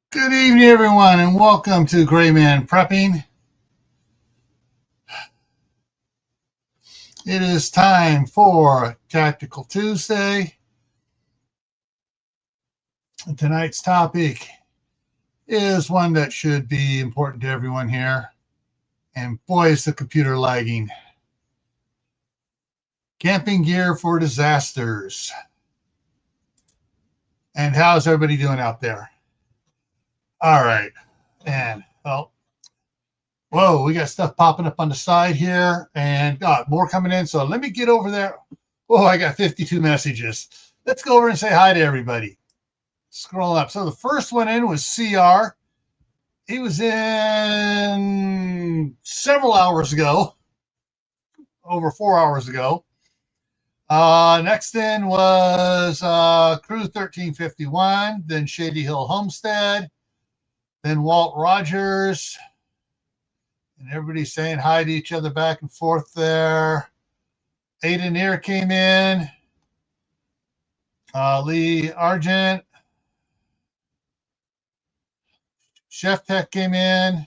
Good evening, everyone, and welcome to Gray Man Prepping. It is time for Tactical Tuesday. And tonight's topic is one that should be important to everyone here. And boy, is the computer lagging. Camping gear for disasters. And how's everybody doing out there? All right. And, whoa, we got stuff popping up on the side here and more coming in. So let me get over there. Oh, I got 52 messages. Let's go over and say hi to everybody. Scroll up. So the first one in was CR. He was in several hours ago, over 4 hours ago. Next in was Crew 1351, then Shady Hill Homestead, then Walt Rogers. And everybody's saying hi to each other back and forth there. Ada Neer came in. Lee Argent. Chef Tech came in.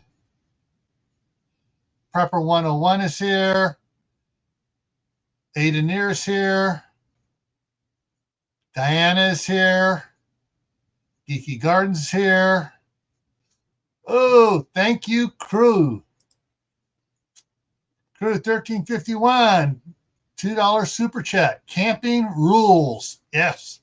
Prepper 101 is here. Ada Neer is here. Diana is here. Geeky Gardens is here. Oh, thank you, Crew. Crew 1351, $2 super chat. Camping rules. Yes.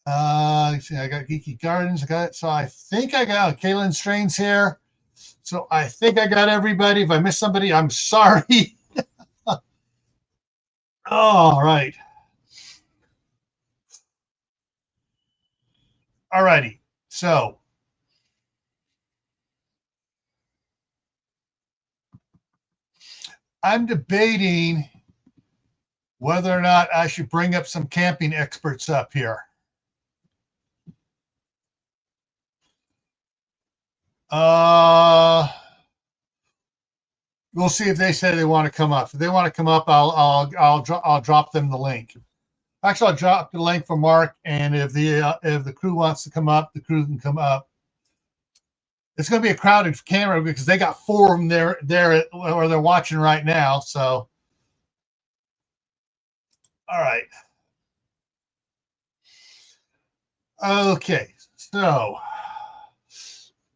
I got Geeky Gardens. I got it. So I think I got Kaylin Strains here. So I think I got everybody. If I missed somebody, I'm sorry. All right. All righty. So I'm debating whether or not I should bring up some camping experts up here. We'll see if they say they want to come up. If they want to come up, I'll drop them the link. Actually, I'll drop the link for Mark, and if the crew wants to come up, the crew can come up. It's going to be a crowded camera because they got 4 of them there or they're watching right now. So, all right. Okay, so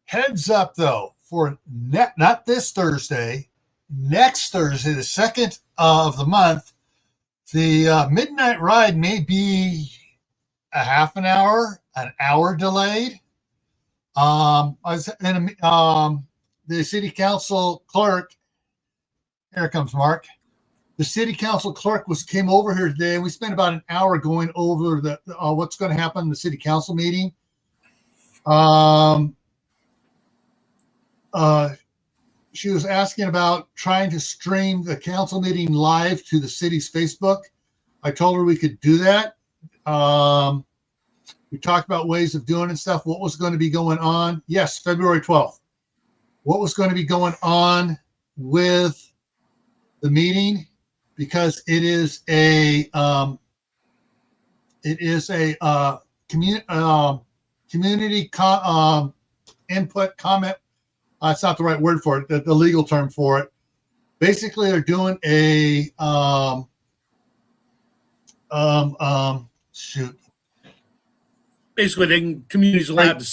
heads up though for not this Thursday, next Thursday, the 2nd of the month, the midnight ride may be a half an hour delayed. I was in the city council clerk. Here comes Mark. The city council clerk came over here today, and we spent about an hour going over the what's going to happen in the city council meeting. She was asking about trying to stream the council meeting live to the city's Facebook. I told her we could do that. We talked about ways of doing it and stuff. What was going to be going on? Yes, February 12th. What was going to be going on with the meeting? Because it is a community input comment. That's not the right word for it. The legal term for it. Basically, they're doing a shoot. Basically, community's allowed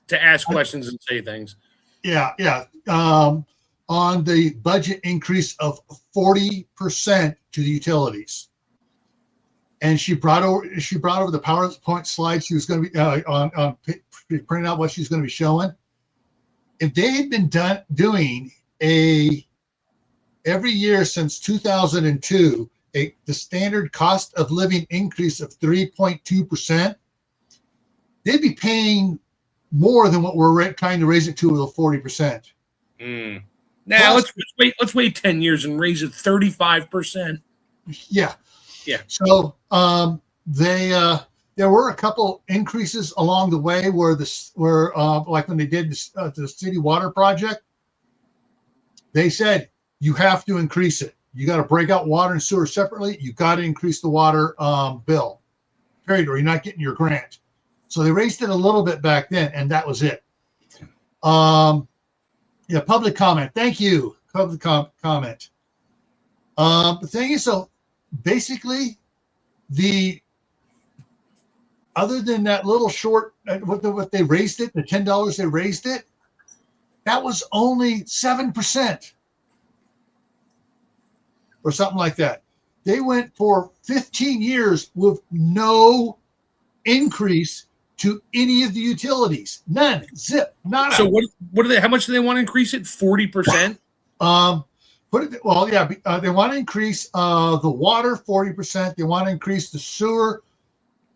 to ask questions and say things. Yeah. On the budget increase of 40% to the utilities, and she brought over the PowerPoint slides. She was going to be on printing out what she's going to be showing. If they had been doing every year since 2002, the standard cost of living increase of 3.2%, they'd be paying more than what we're trying to raise it to with 40%. Now let's wait 10 years and raise it 35%. Yeah. So there were a couple increases along the way where like when they did the city water project, they said you have to increase it. You got to break out water and sewer separately. You got to increase the water bill, period, or you're not getting your grant. So they raised it a little bit back then, and that was it. Yeah, public comment. Thank you. Public comment. The thing is, so basically, other than that little short, what they raised it, the $10 they raised it, that was only 7% or something like that. They went for 15 years with no increase to any of the utilities. None. Zip. Nada. So what do they? How much do they want to increase it? 40%. They want to increase the water 40%. They want to increase the sewer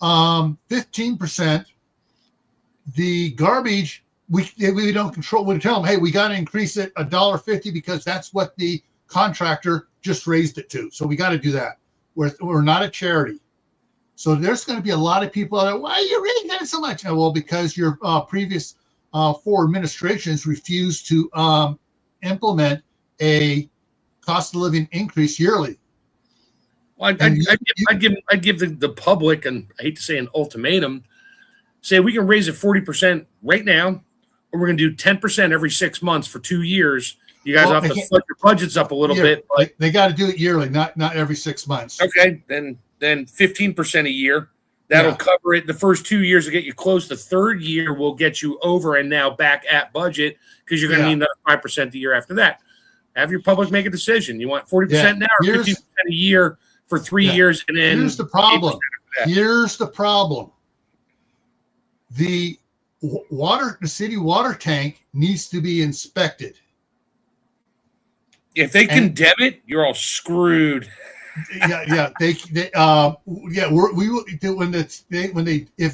15%. The garbage we don't control. We tell them, hey, we got to increase it $1.50 because that's what the contractor just raised it to. So we got to do that. We're not a charity. So there's going to be a lot of people that, why are you raising it so much? Well, because your previous 4 administrations refused to implement a cost of living increase yearly. Well, I'd give the public, and I hate to say an ultimatum, say we can raise it 40% right now, or we're going to do 10% every 6 months for 2 years. You guys have to put your budgets up a little bit. But they got to do it yearly, not every 6 months. Okay, then 15% a year. That'll cover it. The first 2 years will get you close. The third year will get you over and now back at budget because you're going to need another 5% the year after that. Have your public make a decision. You want 40% now or 15% a year for 3 years? And then here's the problem. The city water tank needs to be inspected. If they condemn it, you're all screwed. If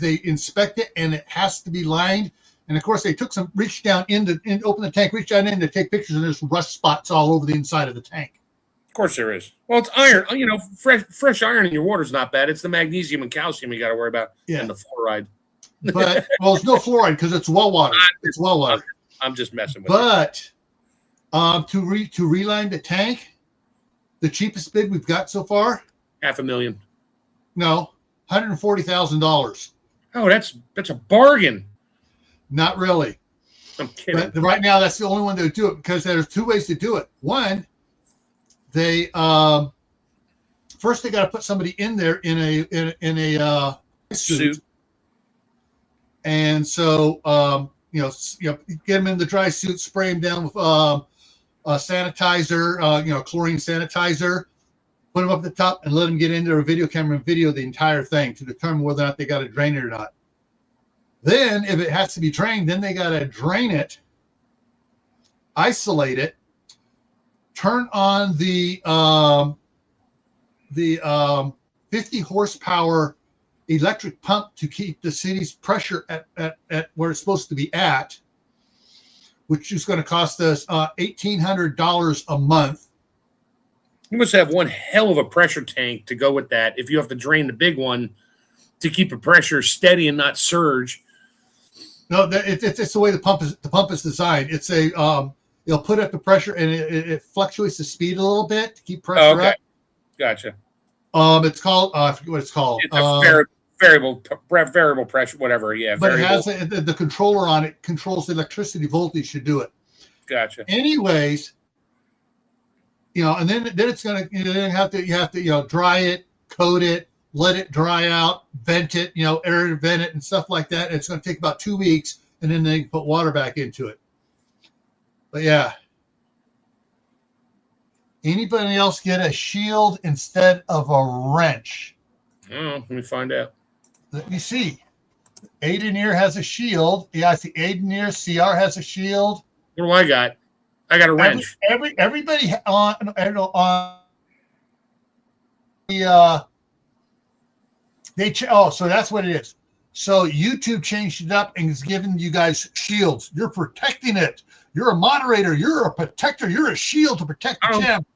they inspect it and it has to be lined, and of course they reach down in and open the tank, reach down in to take pictures, and there's rust spots all over the inside of the tank. Of course there is. Well, it's iron. You know, fresh iron in your water is not bad. It's the magnesium and calcium you got to worry about, and the fluoride. But it's no fluoride because it's well water. It's well water. I'm just messing with you. But to reline the tank, the cheapest bid we've got so far, $500,000. No, $140,000. Oh, that's a bargain. Not really. I'm kidding. But right now, that's the only one that would do it because there's 2 ways to do it. One, they first they got to put somebody in there in a suit. And so get them in the dry suit, spray them down with sanitizer, chlorine sanitizer, put them up at the top, and let them get into a video camera and video the entire thing to determine whether or not they got to drain it or not. Then, if it has to be drained, then they got to drain it, isolate it, turn on the 50 horsepower electric pump to keep the city's pressure at where it's supposed to be at, which is going to cost us $1,800 a month. You must have one hell of a pressure tank to go with that if you have to drain the big one to keep the pressure steady and not surge. No, it's the way the pump is designed. It's you'll put up the pressure and it fluctuates the speed a little bit to keep pressure up. Gotcha. It's called I forget what it's called. It's a variable pressure, whatever. Yeah, but variable. It has the controller on it controls the electricity voltage to do it. Gotcha. Anyways, and then it's gonna you have to dry it, coat it, let it dry out, vent it, air vent it and stuff like that. And it's going to take about 2 weeks, and then they can put water back into it. But yeah. Anybody else get a shield instead of a wrench? Oh, let me find out. Let me see. Aiden here has a shield. Yeah, I see Aiden here. CR has a shield. What do I got? I got a wrench. Everybody on the so that's what it is. So YouTube changed it up and is giving you guys shields. You're protecting it. You're a moderator. You're a protector. You're a shield to protect the channel.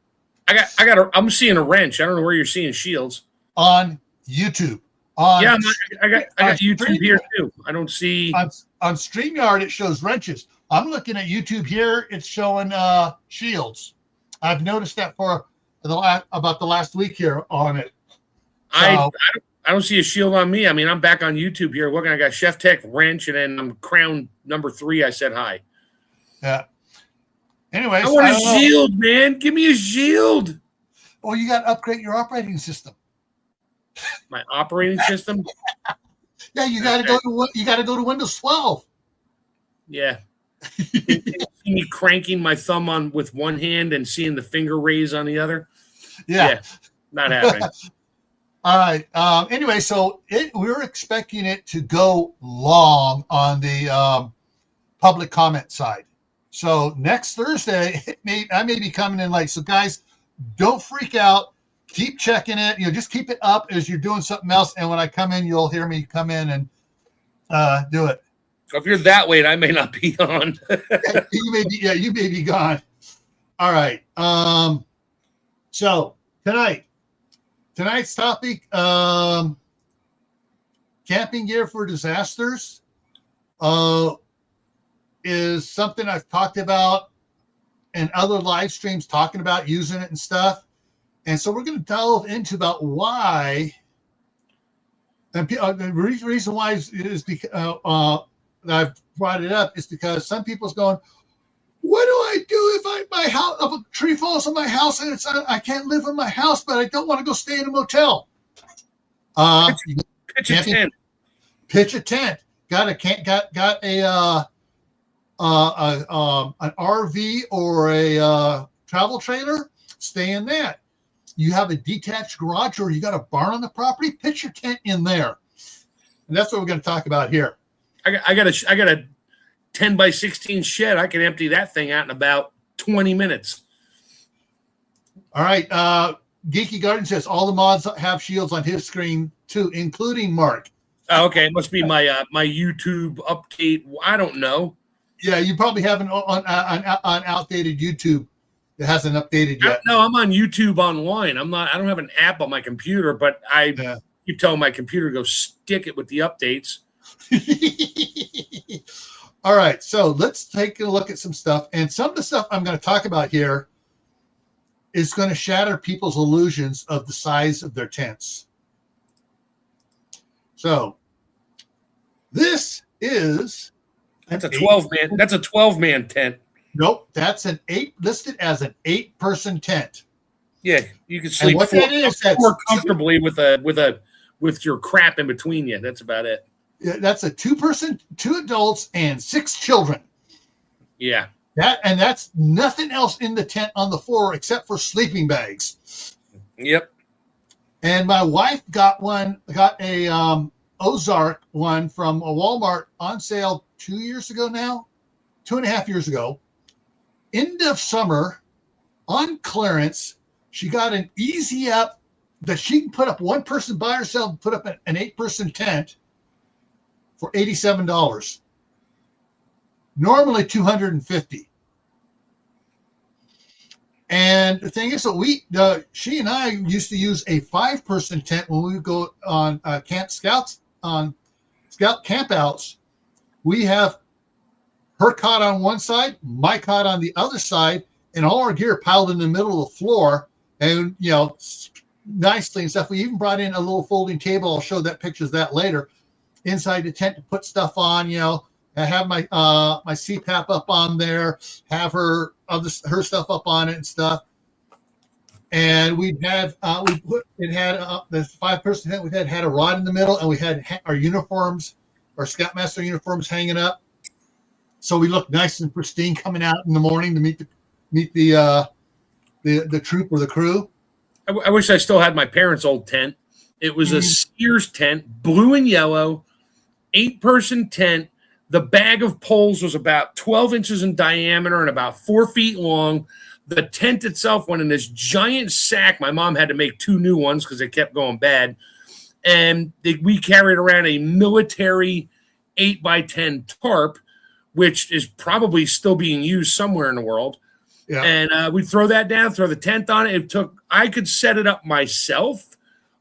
I'm seeing a wrench. I don't know where you're seeing shields. On YouTube. I got YouTube here too. I don't see on StreamYard it shows wrenches. I'm looking at YouTube here. It's showing shields. I've noticed that for about the last week here on it. So, I I don't see a shield on me. I mean, I'm back on YouTube here. Looking, I got Chef Tech wrench, and then I'm crown number 3. I said hi. Yeah. Anyways, I want a shield, man. Give me a shield. Well, you got to upgrade your operating system. My operating system? Yeah, you got to go to Windows 12. Yeah. See me cranking my thumb on with one hand and seeing the finger raise on the other. Yeah, not happening. All right. Anyway, so we're expecting it to go long on the public comment side. So next Thursday, I may be coming in late. So guys, don't freak out. Keep checking it. Just keep it up as you're doing something else. And when I come in, you'll hear me come in and do it. If you're that late, I may not be on. You may be gone. All right. So tonight's topic, camping gear for disasters, is something I've talked about in other live streams, talking about using it and stuff. And so we're going to delve into about why. And the reason why is because I've brought it up is because some people's going, what do I do if a tree falls on my house and I can't live in my house, but I don't want to go stay in a motel? Pitch a tent. Pitch a tent. Got an RV or a travel trailer? Stay in that. You have a detached garage or you got a barn on the property? Pitch your tent in there. And that's what we're going to talk about here. I got a 10 by 16 shed. I can empty that thing out in about 20 minutes. All right. Geeky Garden says all the mods have shields on his screen too, including Mark. Oh, okay. It must be my YouTube update. I don't know. Yeah, you probably have an outdated YouTube that hasn't updated yet. No, I'm on YouTube online. I don't have an app on my computer, but I keep telling my computer to go stick it with the updates. All right, so let's take a look at some stuff. And some of the stuff I'm going to talk about here is going to shatter people's illusions of the size of their tents. So this is that's a 12-man. That's a 12-man tent. Nope, that's listed as an 8-person tent. Yeah, you can sleep more comfortably with your crap in between you. That's about it. That's a 2-person, 2 adults, and 6 children. Yeah. That's nothing else in the tent on the floor except for sleeping bags. Yep. And my wife got a Ozark one from a Walmart on sale 2 years ago now, 2.5 years ago. End of summer on clearance. She got an easy up that she can put up, one person by herself, put up an 8-person tent for $87. Normally $250. And the thing is that she and I used to use a 5-person tent when we would go on scout campouts. We have her cot on one side, my cot on the other side, and all our gear piled in the middle of the floor. And nicely and stuff. We even brought in a little folding table. I'll show that pictures of that later. Inside the tent to put stuff on. I have my CPAP up on there. Have her stuff up on it and stuff. And we had the 5-person tent. We had a rod in the middle, and we had our uniforms, our Scoutmaster uniforms hanging up. So we looked nice and pristine coming out in the morning to meet the troop or the crew. I wish I still had my parents' old tent. It was a Sears tent, blue and yellow, 8-person tent. The bag of poles was about 12 inches in diameter and about 4 feet long. The tent itself went in this giant sack. My mom had to make 2 new ones because they kept going bad. And we carried around a military 8x10 tarp, which is probably still being used somewhere in the world. Yeah. And we throw that down, throw the tent on it. I could set it up myself,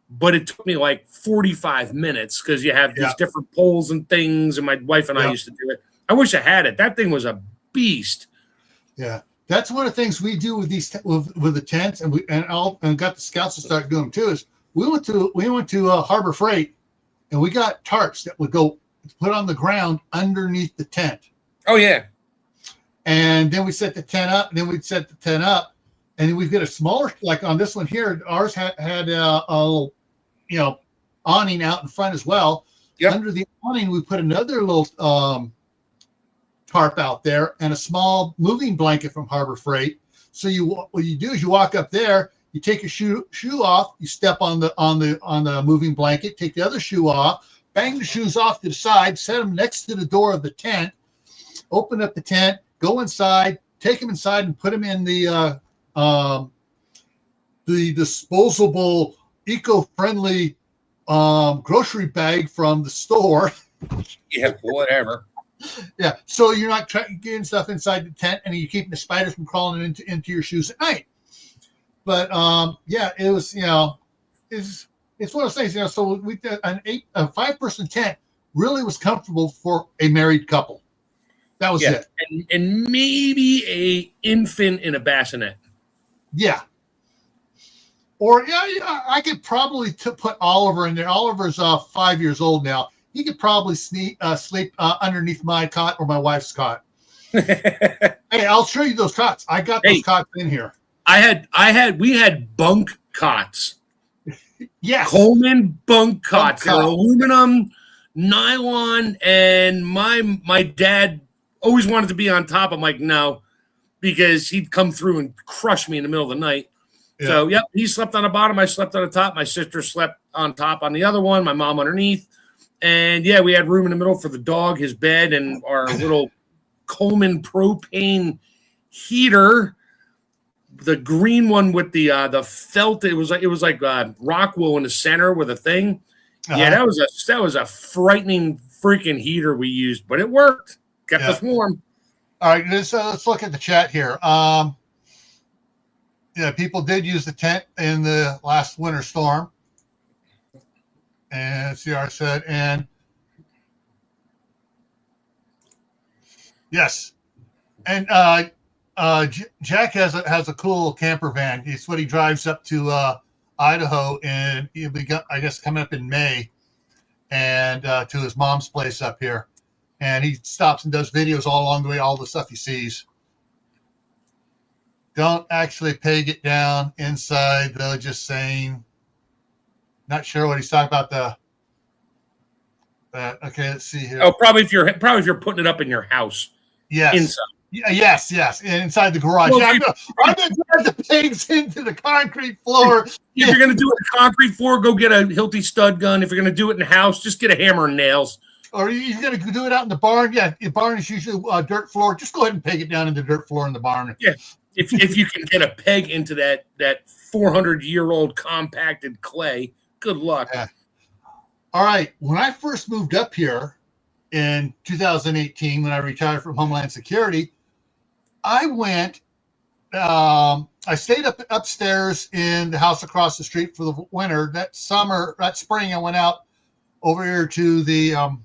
but it took me like 45 minutes because you have these different poles and things, and my wife and I used to do it. I wish I had it. That thing was a beast. Yeah. That's one of the things we do with these with the tents, and got the scouts to start doing too, is We went to Harbor Freight, and we got tarps that would go put on the ground underneath the tent. Oh yeah. And then we set the tent up. And then we'd set the tent up, and then we've got a smaller, like on this one here. Ours had a awning out in front as well. Yep. Under the awning, we put another little tarp out there and a small moving blanket from Harbor Freight. So what you do is you walk up there, you take your shoe off, you step on the moving blanket, take the other shoe off, bang the shoes off to the side, set them next to the door of the tent, open up the tent, go inside, take them inside, and put them in the disposable, eco-friendly grocery bag from the store. Yeah, whatever. Yeah, so you're not getting stuff inside the tent, and you're keeping the spiders from crawling into your shoes at night. But yeah, it was it's one of those things. So we did a 5-person tent really was comfortable for a married couple. That was it. And maybe a infant in a bassinet. Yeah. Or I could probably put Oliver in there. Oliver's 5 years old now. He could probably sleep underneath my cot or my wife's cot. Hey, I'll show you those cots. I got those cots in here. We had bunk cots. Yes. Coleman bunk cots. They're aluminum, nylon, and my dad always wanted to be on top. I'm like, no, because he'd come through and crush me in the middle of the night. Yeah. So, yep, he slept on the bottom. I slept on the top. My sister slept on top on the other one. My mom underneath. And, yeah, we had room in the middle for the dog, his bed, and our little Coleman propane heater. The green one with the felt. It was like rock wool in the center with a thing. Uh-huh. Yeah, that was a frightening freaking heater we used, but it worked. Kept us warm. All right, let's look at the chat here. Yeah, people did use the tent in the last winter storm. And CR said, and yes, and Jack has a cool little camper van. It's what he drives up to Idaho, and he'll be, I guess, coming up in May, and to his mom's place up here. And he stops and does videos all along the way, all the stuff he sees. Don't actually peg it down inside, though, just saying. Not sure what he's talking about. Okay, let's see here. Oh, probably if you're putting it up in your house. Yes. Inside. Yes. Inside the garage. Well, I'm going to drive the pegs into the concrete floor. If you're going to do it in the concrete floor, go get a Hilti stud gun. If you're going to do it in the house, just get a hammer and nails. Or you're going to do it out in the barn. Yeah, the barn is usually dirt floor. Just go ahead and peg it down in the dirt floor in the barn. Yeah, if you can get a peg into that 400-year-old compacted clay, good luck. Yeah. All right. When I first moved up here in 2018, when I retired from Homeland Security, I went. I stayed upstairs in the house across the street for the winter. That spring, I went out over here to the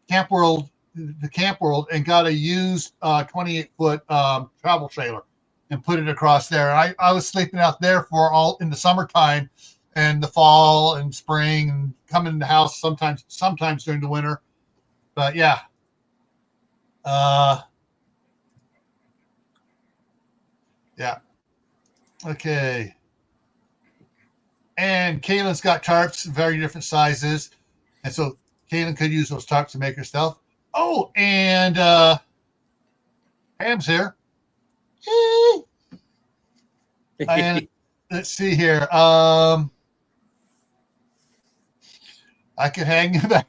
Camp World, and got a used 28-foot travel trailer and put it across there. I was sleeping out there for all in the summertime and the fall and spring, and coming in the house sometimes during the winter. But yeah. Yeah. Okay. And Kaylin's got tarps, very different sizes. And so Kaylin could use those tarps to make her stuff. Oh, and Pam's here. And let's see here. I could hang back.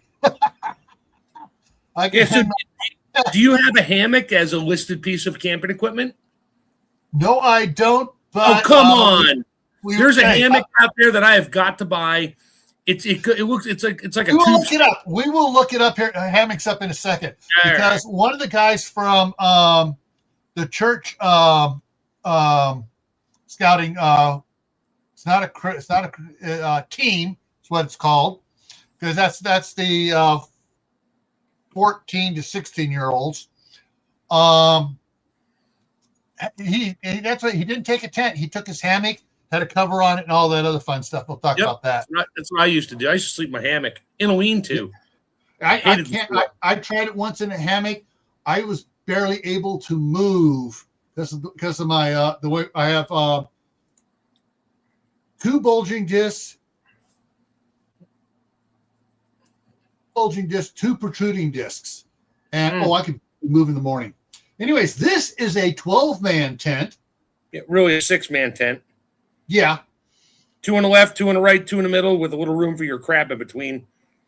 Do you have a hammock as a listed piece of camping equipment? No, I don't. But, come on! There's a hammock out there that I have got to buy. It's like a. We will look it up. We will look it up here. Hammocks up in a second, because one of the guys from the church scouting. It's not a team. It's what it's called, because that's the 14 to 16-year-olds. He didn't take a tent. He took his hammock had a cover on it and all that other fun stuff. We'll talk about that. That's what I used to do. I used to sleep in my hammock in a lean-to. I can't. I tried it once in a hammock. I was barely able to move because of my the way I have 2 bulging discs, 2 protruding discs, and I could move in the morning. Anyways, this is a 12-man tent. Really a 6-man tent. Yeah. 2 on the left, 2 on the right, 2 in the middle, with a little room for your crap in between.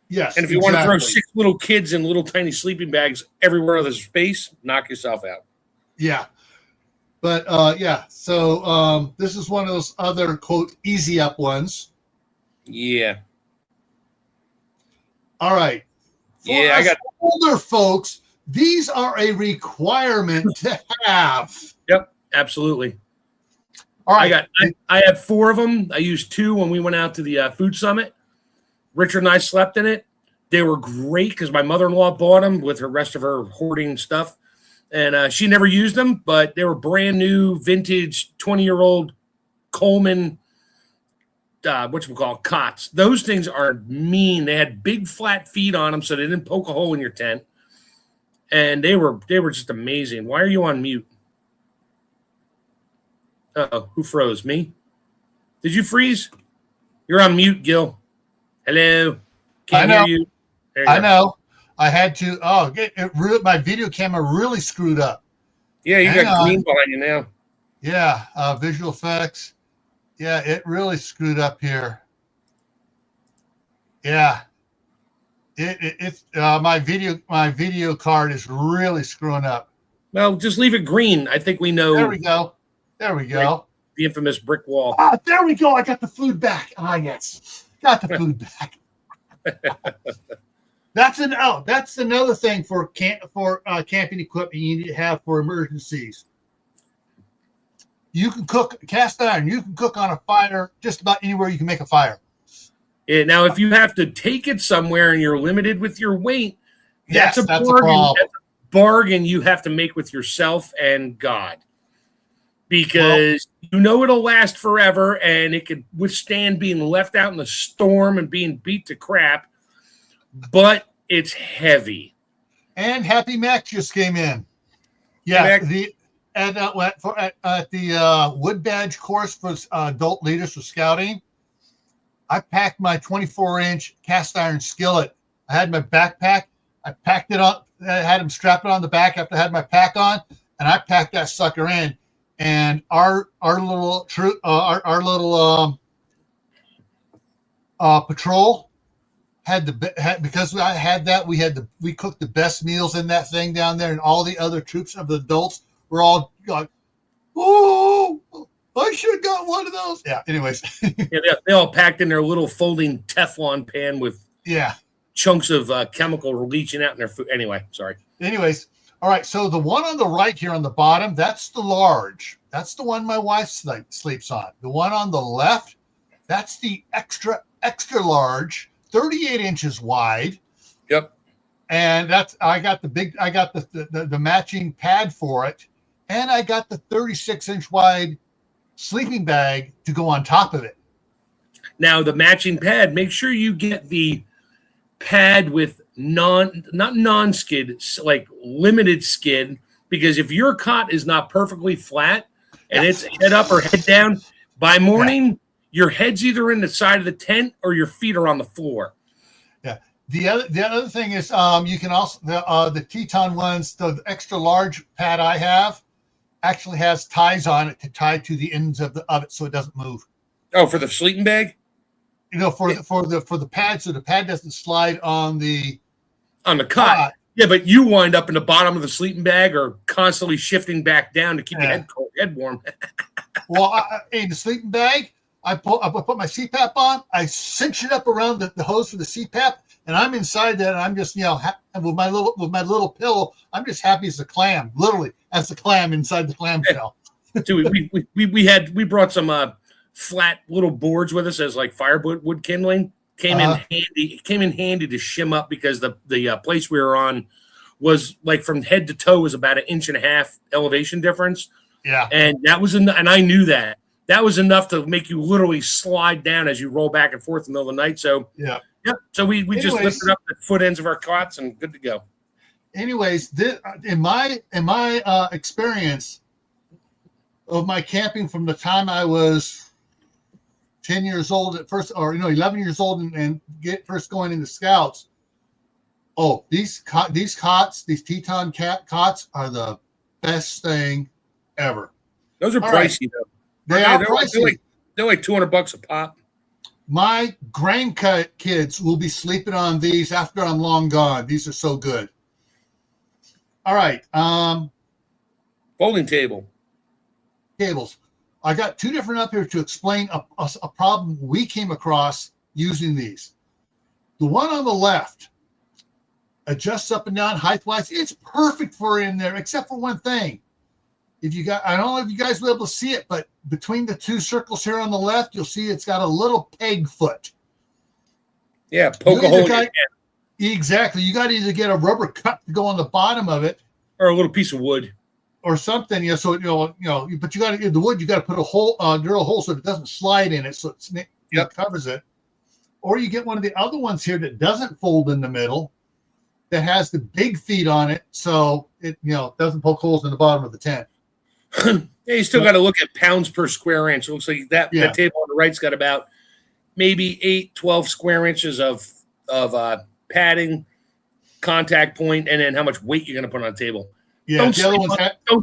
Yes. And if you want to throw 6 little kids in little tiny sleeping bags everywhere there's space, knock yourself out. Yeah. But yeah. So this is one of those other quote easy up ones. Yeah. All right. For I got older folks. These are a requirement to have. Yep, absolutely. All right. I had 4 of them. I used 2 when we went out to the food summit. Richard and I slept in it. They were great because my mother-in-law bought them with the rest of her hoarding stuff. And she never used them, but they were brand new, vintage, 20-year-old Coleman, cots. Those things are mean. They had big flat feet on them so they didn't poke a hole in your tent. And they were just amazing. Why are you on mute? Uh-oh, who froze? Me? Did you freeze? You're on mute, Gil. Hello. Can't hear you. I know. I had to. Oh, my video camera really screwed up. Yeah, you got green behind you now. Yeah, visual effects. Yeah, it really screwed up here. Yeah. It's my video card is really screwing up. Well, just leave it green. I think we know. There we go. Like the infamous brick wall. There we go. I got the food back. Yes, got the food back. That's another thing for camping equipment you need to have for emergencies. You can cook cast iron. You can cook on a fire just about anywhere you can make a fire. Yeah, now, if you have to take it somewhere and you're limited with your weight, that's a bargain. That's a bargain you have to make with yourself and God, because it'll last forever and it could withstand being left out in the storm and being beat to crap, but it's heavy. And Happy Mac just came in. Yeah, at the Wood Badge course for adult leaders for scouting. I packed my 24-inch cast iron skillet. I had my backpack. I packed it on. I had him strap it on the back after I had my pack on, and I packed that sucker in. And our little patrol because I had that. We cooked the best meals in that thing down there, and all the other troops of the adults were all like, "Oh, I should have got one of those." Yeah. Anyways. Yeah, they all packed in their little folding Teflon pan with chunks of chemical leaching out in their food. Anyway, sorry. Anyways, all right. So the one on the right here on the bottom, that's the large. That's the one my wife sleeps on. The one on the left, that's the extra large, 38 inches wide. Yep. And I got the matching pad for it, and I got the 36-inch wide sleeping bag to go on top of it. Now, the matching pad, make sure you get the pad with not non-skid, like limited skid, because if your cot is not perfectly flat and it's head up or head down, by morning, your head's either in the side of the tent or your feet are on the floor. Yeah. The other thing is you can also, the Teton ones, the extra large pad I have, actually has ties on it to tie to the ends of it so it doesn't move. Oh, for the sleeping bag? For the pad, so the pad doesn't slide on the cot. Yeah, but you wind up in the bottom of the sleeping bag or constantly shifting back down to keep your head warm. Well, in the sleeping bag, I put my CPAP on. I cinch it up around the hose for the CPAP, and I'm inside that. And I'm just with my little pillow. I'm just happy as a clam, literally as a clam inside the clam shell. So we brought some flat little boards with us as like firewood kindling. Came in handy to shim up because the place we were on was like from head to toe was about 1.5 inches elevation difference. Yeah, and that was and I knew that that was enough to make you literally slide down as you roll back and forth in the middle of the night. So yeah. So we just lifted up the foot ends of our cots and good to go. Anyways, in my experience of my camping from the time I was 10 years old at first, or 11 years old, and get first going into Scouts. Oh, these cots, these Teton cots are the best thing ever. Those are pricey though. They're pricey. They're like $200 a pop. My grandkids will be sleeping on these after I'm long gone. These are so good. All right. Folding tables. I got two different up here to explain a problem we came across using these. The one on the left adjusts up and down height-wise. It's perfect for in there, except for one thing. I don't know if you guys will be able to see it, but between the two circles here on the left, you'll see it's got a little peg foot. Yeah, poke a hole in your hand. Exactly. You got to either get a rubber cup to go on the bottom of it, or a little piece of wood, or something. Yeah. So but you got to, in the wood, you got to put a hole, drill a hole so it doesn't slide in it, so it covers it. Or you get one of the other ones here that doesn't fold in the middle, that has the big feet on it, so it doesn't poke holes in the bottom of the tent. Yeah, you still got to look at pounds per square inch. It looks like that table on the right's got about maybe 12 square inches of padding, contact point, and then how much weight you're going to put on the table. Yeah, don't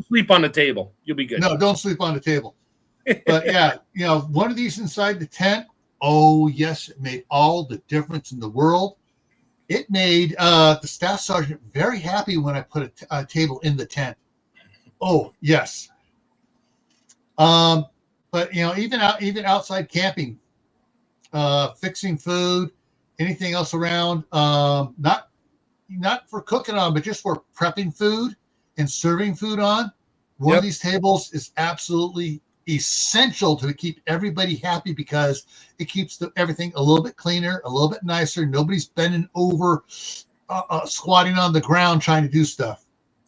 sleep on the table. You'll be good. No, don't sleep on the table. But yeah, one of these inside the tent. Oh yes, it made all the difference in the world. It made the staff sergeant very happy when I put a table in the tent. Oh yes. But even outside camping, fixing food, anything else around, not for cooking on, but just for prepping food and serving food on. One of these tables is absolutely essential to keep everybody happy, because it keeps everything a little bit cleaner, a little bit nicer. Nobody's bending over, squatting on the ground trying to do stuff.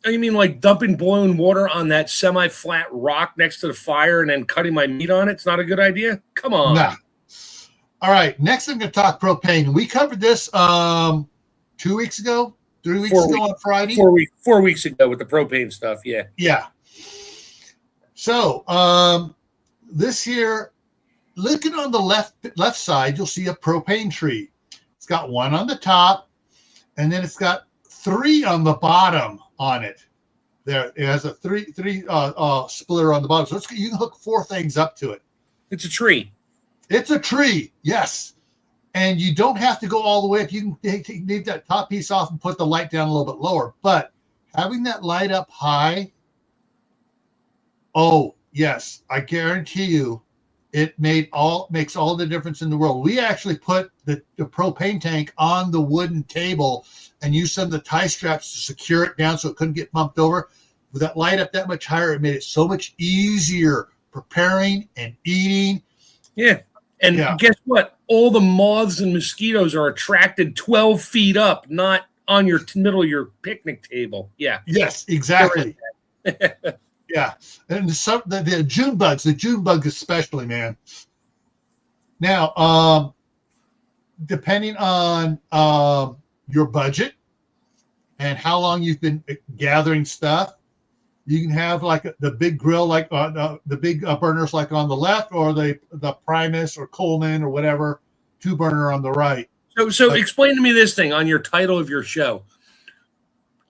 You mean like dumping boiling water on that semi-flat rock next to the fire and then cutting my meat on it? It's not a good idea? Come on. Nah. All right. Next, I'm going to talk propane. We covered this 2 weeks ago, 3 weeks ago on Friday. 4 weeks ago with the propane stuff. Yeah. Yeah. So this here, looking on the left side, you'll see a propane tree. It's got one on the top, and then it's got three on the bottom on it. There, it has a three splitter on the bottom, so you can hook four things up to it. It's a tree. It's a tree, yes. And you don't have to go all the way up. You can leave that top piece off and put the light down a little bit lower. But having that light up high, oh yes, I guarantee you, it makes all the difference in the world. We actually put the propane tank on the wooden table and used some of the tie straps to secure it down so it couldn't get bumped over. With that light up that much higher, it made it so much easier preparing and eating. Yeah. And guess what? All the moths and mosquitoes are attracted 12 feet up, not on your middle of your picnic table. Yeah. Yes, exactly. Yeah. And the June bugs especially, man. Now, depending on your budget and how long you've been gathering stuff, you can have like the big grill, like the big burners like on the left, or the Primus or Coleman or whatever, 2-burner on the right. So explain to me this thing on your title of your show.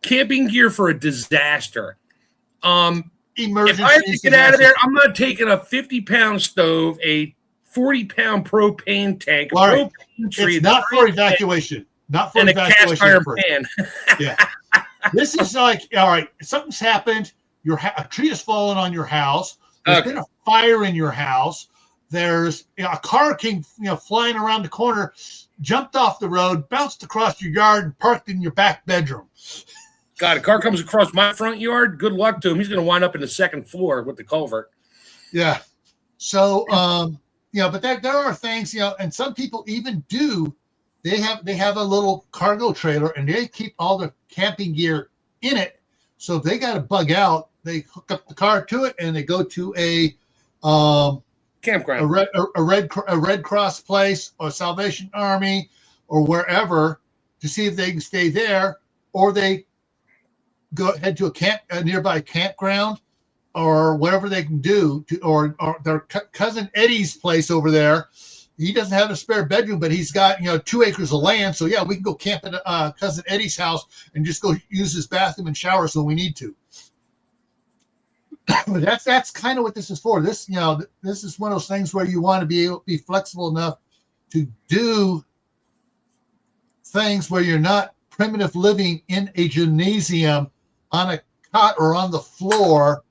Camping gear for a disaster. Emergencies. If I have to get out of there, I'm not taking a 50-pound stove, a 40-pound propane tank, propane tree. It's not for evacuation. Not for evacuation. And a cast iron pan. Yeah. This is like, all right, something's happened. A tree has fallen on your house. There's been a fire in your house. There's a car came, flying around the corner, jumped off the road, bounced across your yard, and parked in your back bedroom. God, a car comes across my front yard. Good luck to him. He's going to wind up in the second floor with the culvert. Yeah. So, but there are things, and some people even do. They have a little cargo trailer, and they keep all the camping gear in it. So if they got to bug out, they hook up the car to it, and they go to a Campground. a Red Cross place or Salvation Army or wherever to see if they can stay there, or they head to a nearby campground or whatever they can do or their cousin Eddie's place over there. He doesn't have a spare bedroom, but he's got 2 acres of land. So yeah, we can go camp at cousin Eddie's house and just go use his bathroom and showers when we need to. That's kind of what this is for. This is one of those things where you want to be able to be flexible enough to do things where you're not primitive living in a gymnasium on a cot or on the floor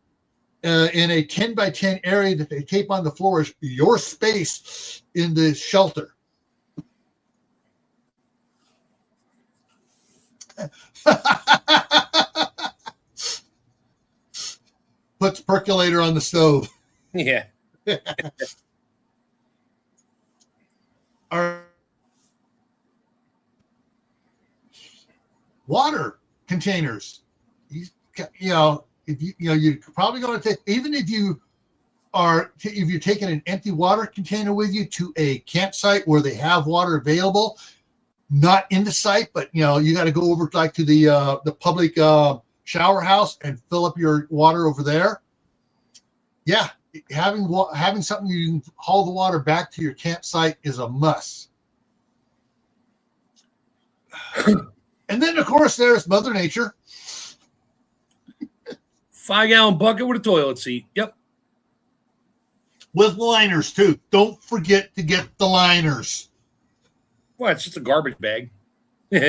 in a 10 by 10 area that they tape on the floor is your space in the shelter. Puts percolator on the stove. Yeah. Our water containers. If you're probably going to take, even if you're taking an empty water container with you to a campsite where they have water available, not in the site, but you got to go over to the public shower house and fill up your water over there. Yeah, having something you can haul the water back to your campsite is a must. And then, of course, there's Mother Nature. 5-gallon bucket with a toilet seat. Yep. With liners, too. Don't forget to get the liners. Well, it's just a garbage bag. No,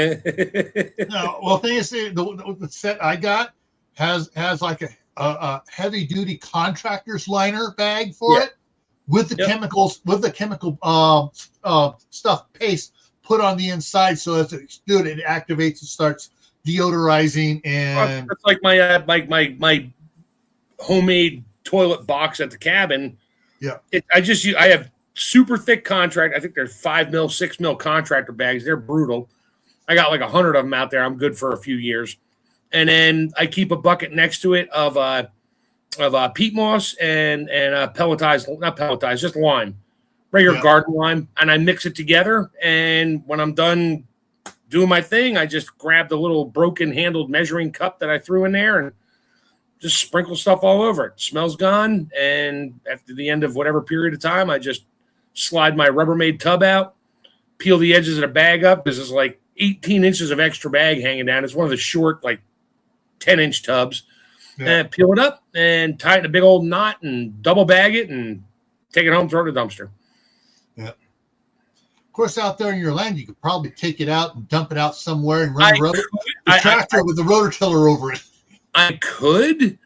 well, the thing is, the set I got has like a heavy duty contractor's liner bag for it with the chemicals, with the chemical stuff paste put on the inside, so as it's good, it activates and starts deodorizing. And it's like my homemade toilet box at the cabin. Yeah, I have super thick contract. I think they're 5 mil, 6 mil contractor bags. They're brutal. I got like 100 of them out there. I'm good for a few years. And then I keep a bucket next to it of peat moss and not pelletized, just lime, regular garden lime, and I mix it together. And when I'm done doing my thing, I just grab the little broken handled measuring cup that I threw in there and just sprinkle stuff all over it. Smell's gone, and after the end of whatever period of time, I just slide my Rubbermaid tub out, peel the edges of the bag up. This is like 18 inches of extra bag hanging down. It's one of the short, like 10-inch tubs. And peel it up and tie it in a big old knot and double bag it and take it home, throw it in the dumpster. Yeah. Of course, out there in your land, you could probably take it out and dump it out somewhere and run the tractor with the rototiller over it. I could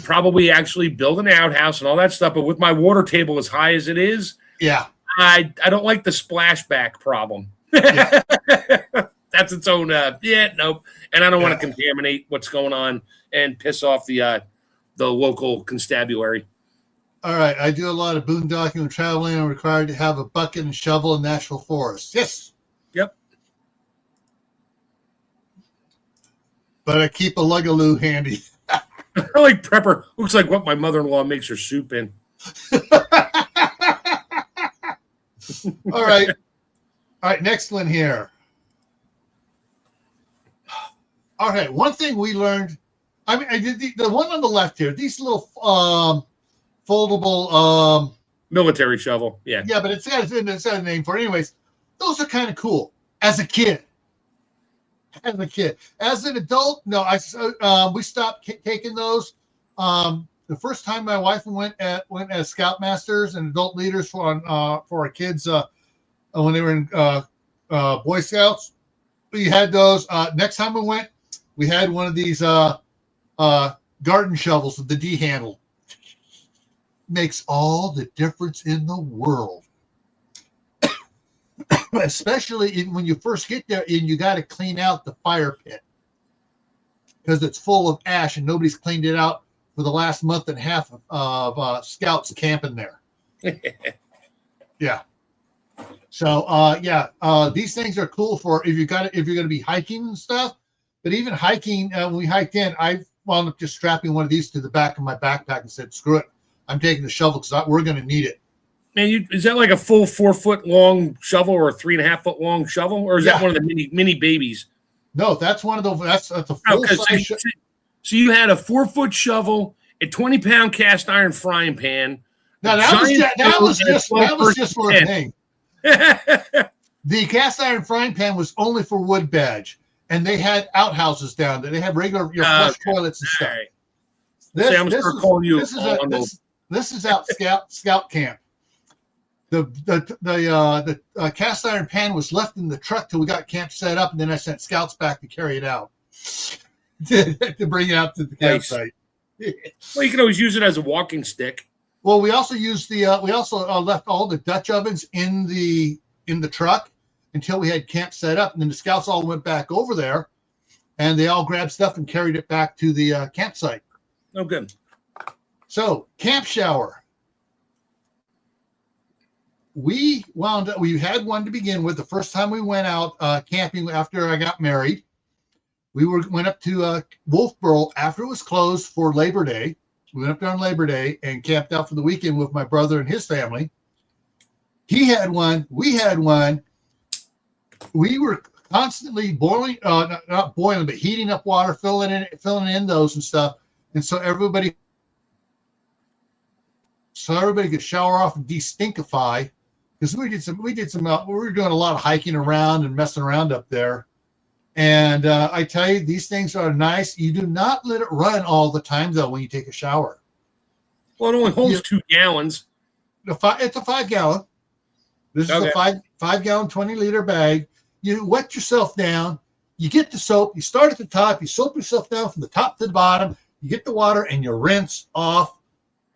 probably actually build an outhouse and all that stuff, but with my water table as high as it is, I don't like the splashback problem. Yeah. That's its own nope. And I don't want to contaminate what's going on and piss off the local constabulary. All right, I do a lot of boondocking and traveling. I'm required to have a bucket and shovel in national forests. Yes. Yep. But I keep a Lugaloo handy. I like prepper. Looks like what my mother-in-law makes her soup in. All right. All right, next one here. All right, one thing we learned, I did the one on the left here, these little foldable military shovel. Yeah. Yeah, but it's got a name for it. Anyways, those are kind of cool as a kid. As an adult, no, we stopped taking those. The first time my wife went as scoutmasters and adult leaders for our kids when they were in Boy Scouts, we had those. Next time we went, we had one of these garden shovels with the D handle. Makes all the difference in the world. Especially when you first get there and you got to clean out the fire pit because it's full of ash and nobody's cleaned it out for the last month and a half of scouts camping there. Yeah. So these things are cool for if you're going to be hiking and stuff. But even hiking, when we hiked in, I wound up just strapping one of these to the back of my backpack and said, "Screw it, I'm taking the shovel because we're going to need it." Man, is that like a full 4 foot long shovel or a 3.5 foot long shovel, or is that one of the mini babies? No, that's one of the that's a full size. So you had a 4 foot shovel, a 20-pound cast iron frying pan. No, that was just for a thing. The cast iron frying pan was only for wood badge, and they had outhouses down there. They had regular flush toilets and stuff. Right. This is out scout camp. The cast iron pan was left in the truck till we got camp set up, and then I sent scouts back to carry it out to bring it out to the campsite. Well, you can always use it as a walking stick. Well, we also used left all the Dutch ovens in the truck until we had camp set up, and then the scouts all went back over there, and they all grabbed stuff and carried it back to the campsite. Oh, good. So, camp shower. We had one to begin with. The first time we went out camping after I got married, we went up to Wolfboro after it was closed for Labor Day. We went up there on Labor Day and camped out for the weekend with my brother and his family. He had one. We had one. We were constantly boiling, not boiling, but heating up water, filling in those and stuff. And so everybody could shower off and de-stinkify, because we were doing a lot of hiking around and messing around up there. And I tell you, these things are nice. You do not let it run all the time, though, when you take a shower. Well, it only holds 2 gallons. It's a 5 gallon. This is a 5 gallon, 20-liter bag. You wet yourself down. You get the soap. You start at the top. You soap yourself down from the top to the bottom. You get the water and you rinse off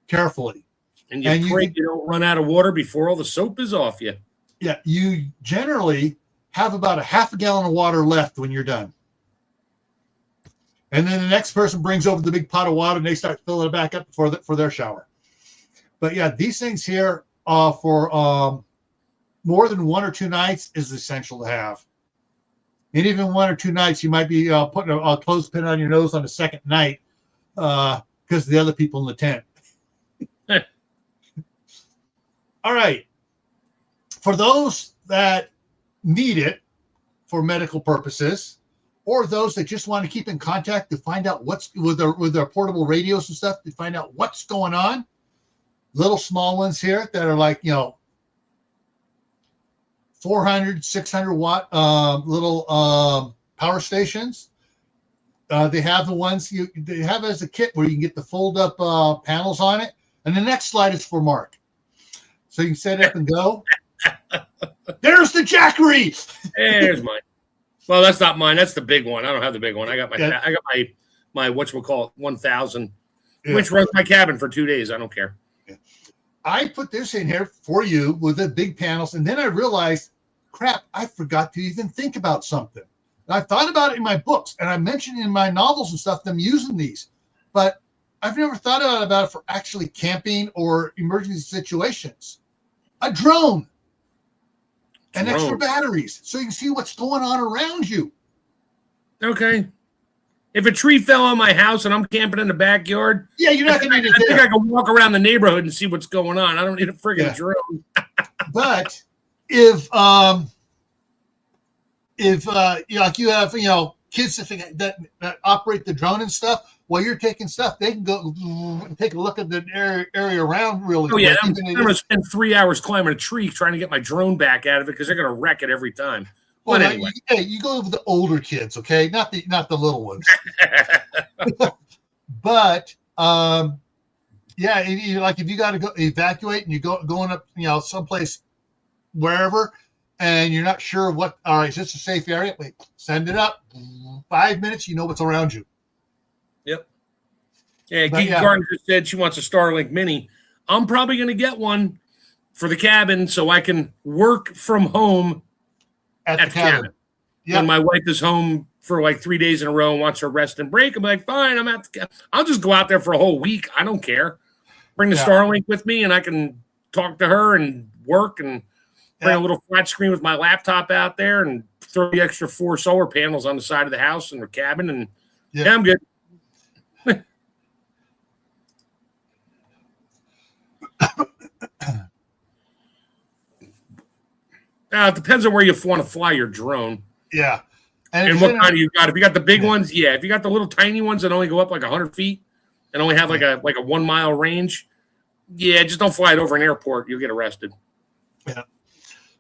carefully. And you pray you don't run out of water before all the soap is off you. Yeah, you generally have about a half a gallon of water left when you're done. And then the next person brings over the big pot of water and they start filling it back up for their shower. But yeah, these things here for more than 1 or 2 nights is essential to have. And even 1 or 2 nights, you might be putting a clothespin on your nose on the second night because of the other people in the tent. All right. For those that need it for medical purposes, or those that just want to keep in contact to find out what's with their portable radios and stuff, to find out what's going on, little small ones here that are like, 400, 600 watt little power stations. They have the ones they have as a kit where you can get the fold up panels on it. And the next slide is for Mark. So you can set it up and go. There's the Jackery. There's mine. Well, that's not mine. That's the big one. I don't have the big one. I got my whatchamacallit 1000, which runs my cabin for 2 days. I don't care. Yeah. I put this in here for you with the big panels, and then I realized, crap, I forgot to even think about something. And I thought about it in my books, and I mentioned in my novels and stuff them using these, but I've never thought about it for actually camping or emergency situations. A drone. And extra batteries, so you can see what's going on around you. Okay. If a tree fell on my house and I'm camping in the backyard, yeah, you're not going to need it. I think I can walk around the neighborhood and see what's going on. I don't need a friggin' drone. But if like you have kids that operate the drone and stuff, while you're taking stuff, they can go and take a look at the area around really quick. Yeah, I'm going to spend 3 hours climbing a tree trying to get my drone back out of it because they're going to wreck it every time. Well, but anyway, you go with the older kids, okay? Not the little ones. But like if you got to go evacuate and you're going up, someplace wherever, and you're not sure what. All right, is this a safe area? Wait, send it up. 5 minutes, you know what's around you. Yep. Yeah, Geek Gardner just said she wants a Starlink Mini. I'm probably going to get one for the cabin so I can work from home at the cabin. Yep. When my wife is home for like 3 days in a row and wants her rest and break, I'm like, fine, I'm at the cabin. I'll just go out there for a whole week. I don't care. Bring the Starlink with me and I can talk to her and work and bring a little flat screen with my laptop out there and throw the extra 4 solar panels on the side of the house and the cabin. And I'm good. It depends on where you want to fly your drone. Yeah. And what kind you got. If you got the big ones, yeah. If you got the little tiny ones that only go up like 100 feet and only have like a 1 mile range, yeah, just don't fly it over an airport. You'll get arrested. Yeah.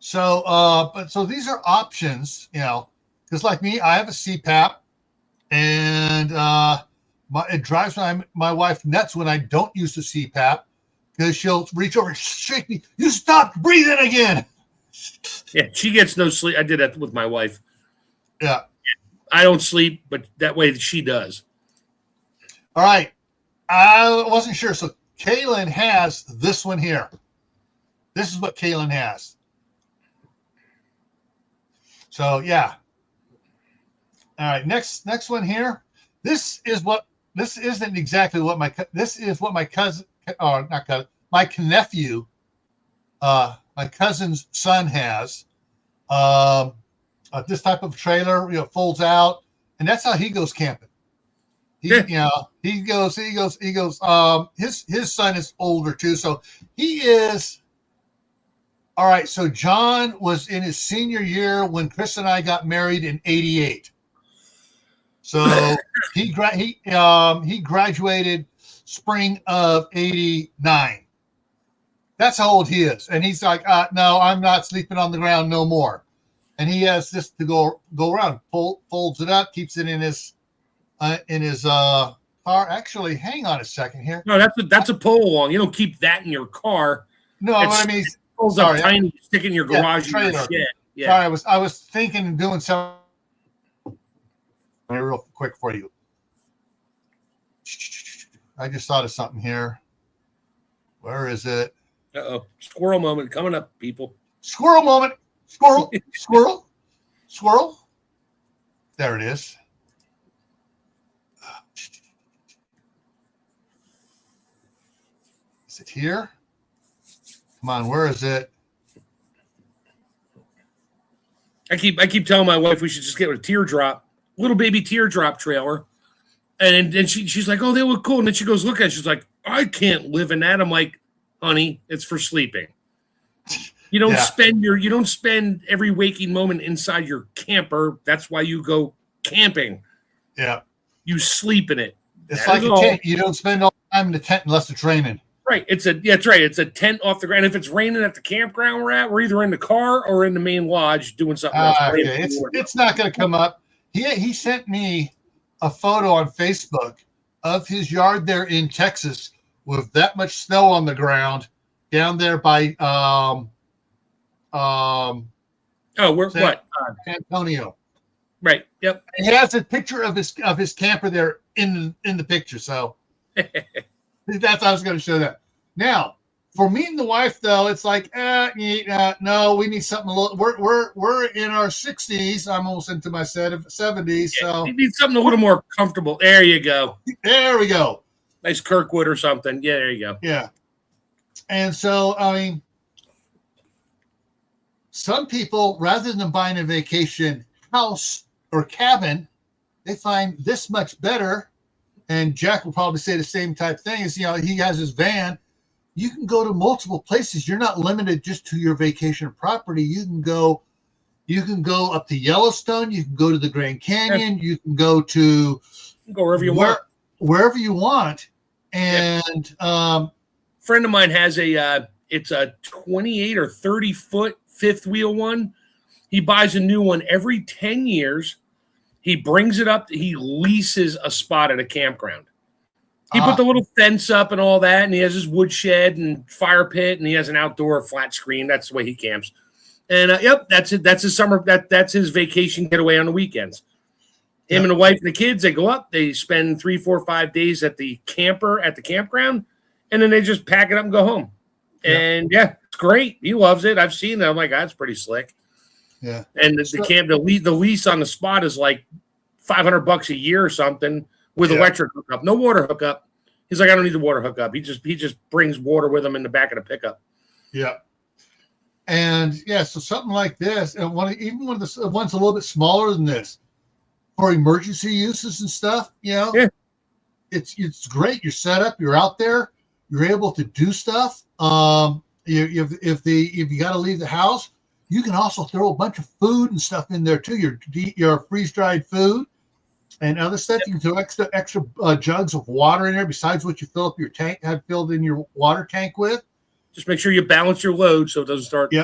So, so these are options, because like me, I have a CPAP, and it drives my wife nuts when I don't use the CPAP, because she'll reach over and shake me. You stopped breathing again. Yeah, she gets no sleep. I did that with my wife. Yeah. I don't sleep, but that way she does. All right. I wasn't sure. So Kaylin has this one here. This is what Kaylin has. So, yeah. All right. Next one here. This isn't exactly what my cousin, or not cousin, my nephew, my cousin's son has. This type of trailer, folds out, and that's how he goes camping. His son is older too, so he is. All right, so John was in his senior year when Chris and I got married in '88. So he graduated spring of '89. That's how old he is, and he's like, no, I'm not sleeping on the ground no more. And he has this to go around, folds it up, keeps it in his car. Actually, hang on a second here. No, that's a pull along. You don't keep that in your car. No, I mean, pulls up tiny, stick it in your garage. Yeah. Sorry, I was thinking of doing something real quick for you. I just thought of something here. Where is it? Squirrel moment coming up, people. Squirrel moment. Squirrel. There it is. Is it here? Come on, where is it? I keep telling my wife we should just get a teardrop, little baby teardrop trailer. And then she's like, oh, they look cool. And then she goes, look at it. She's like, I can't live in that. I'm like, honey, it's for sleeping. You don't spend every waking moment inside your camper. That's why you go camping. Yeah. You sleep in it. It's like a tent. You don't spend all the time in the tent unless it's raining. Right. That's right. It's a tent off the ground. If it's raining at the campground we're at, we're either in the car or in the main lodge doing something else. Okay. It's not going to come up. He sent me a photo on Facebook of his yard there in Texas with that much snow on the ground down there by San Antonio. Right. Yep. And he has a picture of his camper there in the picture. So that's how I was going to show that. Now, for me and the wife, though, it's like, no, we need something a little. We're in our 60s. I'm almost into my 70s. So we need something a little more comfortable. There you go. There we go. Nice Kirkwood or something. Yeah, there you go. Yeah. And so, I mean, some people, rather than buying a vacation house or cabin, they find this much better. And Jack will probably say the same type thing. Is, he has his van. You can go to multiple places. You're not limited just to your vacation property. You can go up to Yellowstone. You can go to the Grand Canyon. You can go wherever you want. Wherever you want. And friend of mine has it's a 28 or 30 foot fifth wheel one. He buys a new one every 10 years. He brings it up. He leases a spot at a campground. He put the little fence up and all that, and he has his wood shed and fire pit, and he has an outdoor flat screen. That's the way he camps. And that's it. That's his summer. That's his vacation getaway on the weekends. Him and the wife and the kids, they go up. They spend 3, 4, 5 days at the campground, and then they just pack it up and go home. And it's great. He loves it. I've seen it. I'm like, that's pretty slick. Yeah. And the lease on the spot is like $500 a year or something with electric hookup, no water hookup. He's like, I don't need the water hookup. He just brings water with him in the back of the pickup. Yeah. And so something like this, and even one of the ones a little bit smaller than this, for emergency uses and stuff, it's great. You're set up. You're out there. You're able to do stuff. If you got to leave the house, You can also throw a bunch of food and stuff in there too. Your freeze-dried food and other stuff. You can throw extra jugs of water in there besides what you fill up your tank, have filled in your water tank with. Just make sure you balance your load so it doesn't start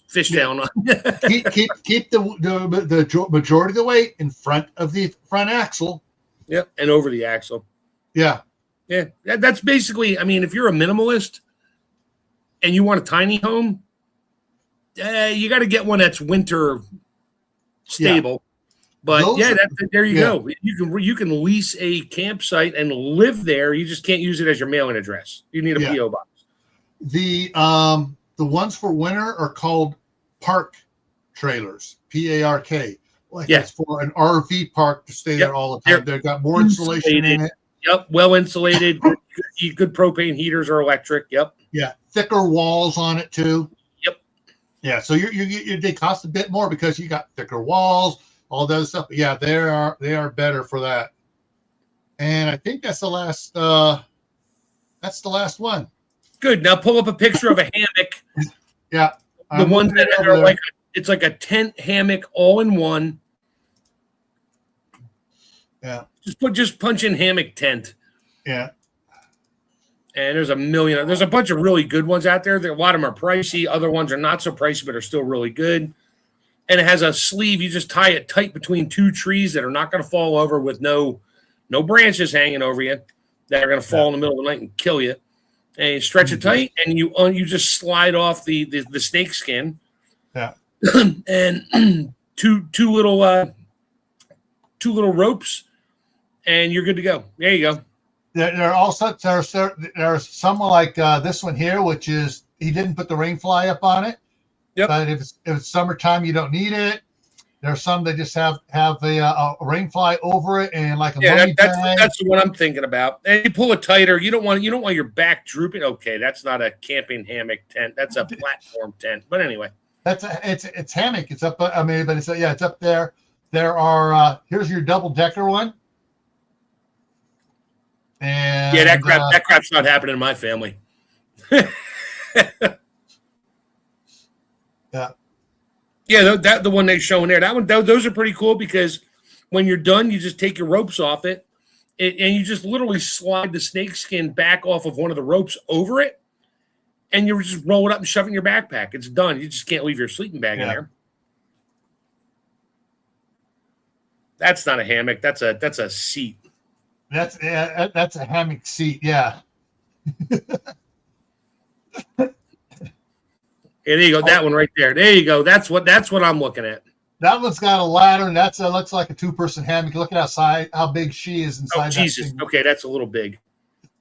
fish down on. keep the majority of the weight in front of the front axle. Yep, and over the axle. Yeah. Yeah, that's basically, I mean, if you're a minimalist and you want a tiny home, you got to get one that's winter stable. But there you go. You can lease a campsite and live there. You just can't use it as your mailing address. You need a PO box. The ones for winter are called park trailers, PARK. Like it's for an RV park to stay there all the time. They've got more insulation in it. Yep, well insulated. good propane heaters or electric. Yep. Yeah, thicker walls on it too. Yep. Yeah, so they cost a bit more because you got thicker walls, all that stuff. But yeah, they are better for that. And I think that's the last. That's the last one. Good. Now pull up a picture of a hammock. Yeah, the ones that are like it's like a tent hammock all in one. Yeah. Just punch in hammock tent. Yeah. And there's a bunch of really good ones out there. A lot of them are pricey. Other ones are not so pricey, but are still really good. And it has a sleeve. You just tie it tight between two trees that are not going to fall over with no branches hanging over you that are going to fall in the middle of the night and kill you. And you stretch it tight, and you just slide off the snake skin. Yeah. And two little ropes, and you're good to go. There you go. There are also there's some like this one here, which is he didn't put the rain fly up on it. Yep. But if it's summertime, you don't need it. There's some that just have a rain fly over it and like a mummy bag. That's the one I'm thinking about. And you pull it tighter. You don't want your back drooping. Okay, that's not a camping hammock tent. That's a platform tent. But anyway, it's hammock. It's up. I mean, but it's up there. There are here's your double decker one. And that crap's not happening in my family. Yeah, the one they're showing there. That one, those are pretty cool because when you're done, you just take your ropes off it, and you just literally slide the snake skin back off of one of the ropes over it, and you just roll it up and shove it in your backpack. It's done. You just can't leave your sleeping bag in there. That's not a hammock. That's a seat. That's a hammock seat. Yeah. There you go. That one right there. There you go. That's what I'm looking at. That one's got a ladder, and looks like a 2-person hammock. Look at how big she is inside. Oh, Jesus. Okay, that's a little big.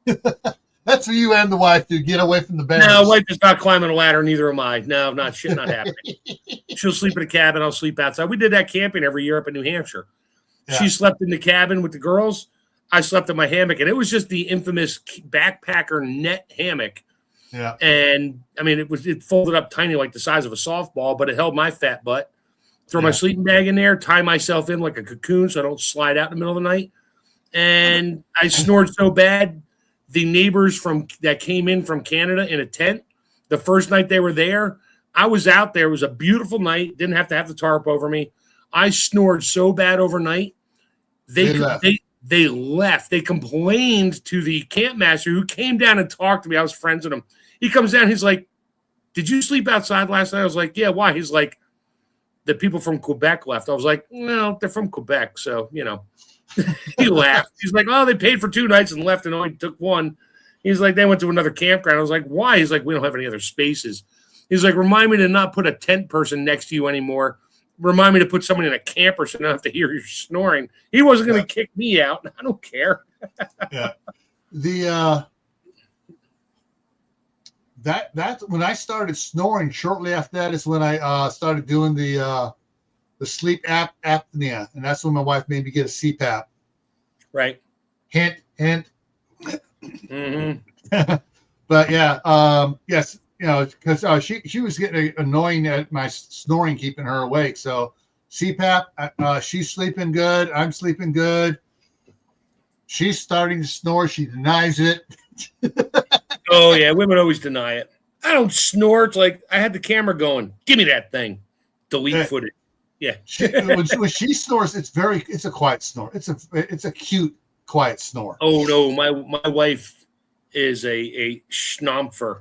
That's for you and the wife to get away from the bears. No, wife is not climbing a ladder. Neither am I. No, not happening. She'll sleep in a cabin. I'll sleep outside. We did that camping every year up in New Hampshire. Yeah. She slept in the cabin with the girls. I slept in my hammock, and it was just the infamous backpacker net hammock. Yeah. And I mean, it folded up tiny, like the size of a softball, but it held my fat butt. Throw my sleeping bag in there, tie myself in like a cocoon so I don't slide out in the middle of the night. And I snored so bad, the neighbors that came in from Canada in a tent, the first night they were there, I was out there. It was a beautiful night. Didn't have to have the tarp over me. I snored so bad overnight. They left. They complained to the camp master who came down and talked to me. I was friends with him. He comes down. He's like, "Did you sleep outside last night?" I was like, "Yeah, why?" He's like, "The people from Quebec left." I was like, "Well, they're from Quebec, so, you know." He laughed. He's like, "Oh, they paid for 2 nights and left and only took one." He's like, "They went to another campground." I was like, "Why?" He's like, "We don't have any other spaces." He's like, "Remind me to not put a tent person next to you anymore. Remind me to put someone in a camper so I don't have to hear you snoring." He wasn't going to kick me out. I don't care. Yeah. That's when I started snoring. Shortly after that is when I started doing the sleep apnea, and that's when my wife made me get a CPAP. Right. Hint. Mm-hmm. But yeah, yes, you know, because she was getting annoying at my snoring, keeping her awake. So CPAP, she's sleeping good. I'm sleeping good. She's starting to snore. She denies it. Oh, yeah. Women always deny it. I don't snore. It's like I had the camera going. Give me that thing. delete footage. Yeah. When she snores, it's a quiet snore. It's a cute, quiet snore. Oh no, my wife is a schnompfer.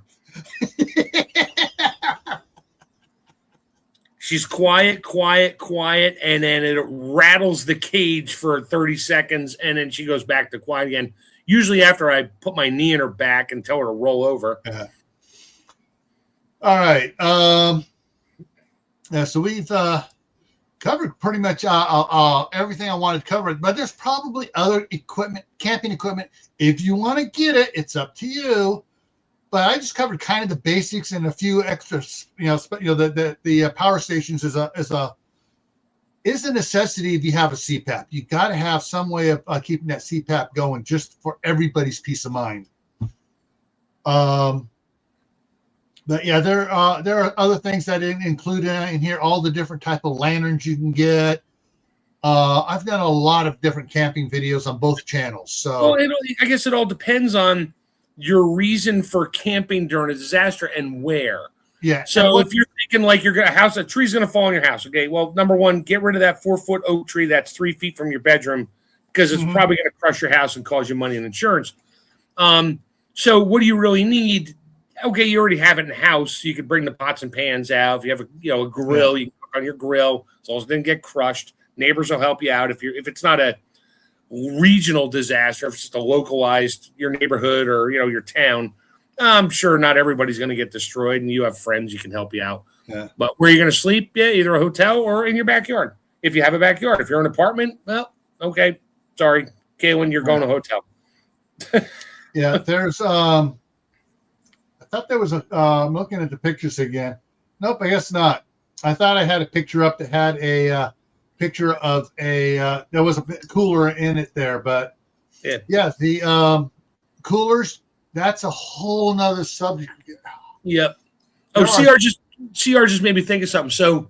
She's quiet, and then it rattles the cage for 30 seconds, and then she goes back to quiet again. Usually after I put my knee in her back and tell her to roll over. All right. Yeah, so we've covered pretty much everything I wanted covered, but there's probably other equipment, camping equipment. If you want to get it, it's up to you. But I just covered kind of the basics and a few extras. The power stations is a necessity if you have a CPAP. You got to have some way of keeping that CPAP going, just for everybody's peace of mind. But yeah, there are other things that I didn't include in here. All the different type of lanterns you can get. I've done a lot of different camping videos on both channels. So, well, I guess it all depends on your reason for camping during a disaster and where. Yeah. So if you're thinking like a tree's going to fall on your house, okay, well, number one, get rid of that 4-foot oak tree that's 3 feet from your bedroom, because it's probably going to crush your house and cause you money in insurance. So what do you really need? Okay, you already have it in the house, so you can bring the pots and pans out. If you have a grill, you can cook on your grill as long as it didn't get crushed. Neighbors will help you out if it's not a regional disaster, if it's just a localized your neighborhood or your town. I'm sure not everybody's going to get destroyed, and you have friends you can help you out. Yeah. But where you're going to sleep, either a hotel or in your backyard. If you have a backyard, if you're in an apartment, well, okay, sorry, Kaylin, you're going to a hotel. Yeah, there's I thought there was I'm looking at the pictures again. Nope, I guess not. I thought I had a picture up that had a picture of there was a cooler in it there, but yeah, the coolers, that's a whole nother subject. Yep. Oh, CR just made me think of something. So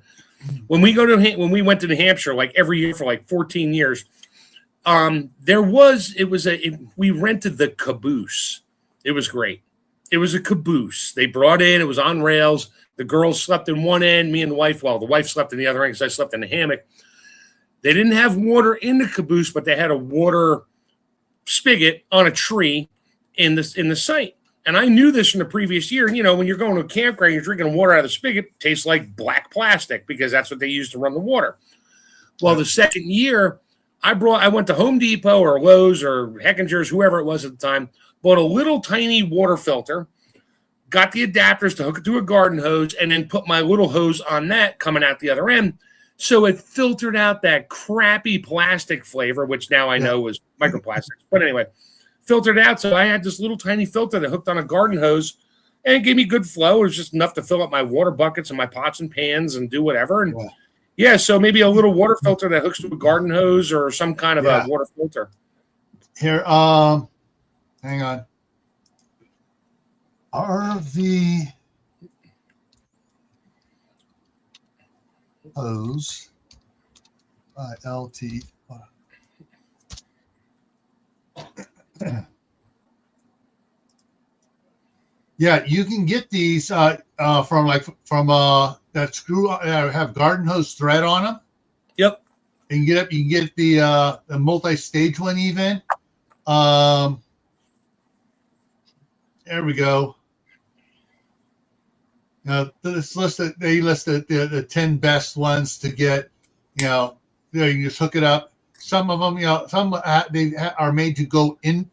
when we went to New Hampshire, like every year for like 14 years, we rented the caboose. It was great. It was a caboose. They brought in, it was on rails. The girls slept in one end, me and the wife slept in the other end because I slept in the hammock. They didn't have water in the caboose, but they had a water spigot on a tree in the site. And I knew this from the previous year. When you're going to a campground, you're drinking water out of the spigot, it tastes like black plastic because that's what they use to run the water. Well, the second year, I went to Home Depot or Lowe's or Heckinger's, whoever it was at the time, bought a little tiny water filter, got the adapters to hook it to a garden hose, and then put my little hose on that coming out the other end. So it filtered out that crappy plastic flavor, which now I know was microplastics. But anyway, filtered out. So I had this little tiny filter that hooked on a garden hose, and it gave me good flow. It was just enough to fill up my water buckets and my pots and pans and do whatever. And so maybe a little water filter that hooks to a garden hose or some kind of a water filter. Here, hang on. RV hose LT. Yeah, you can get these from that screw have garden hose thread on them. Yep. You can get the multi-stage one even. There we go. They listed the 10 best ones to get. You just hook it up. Some of them, some they are made to go in,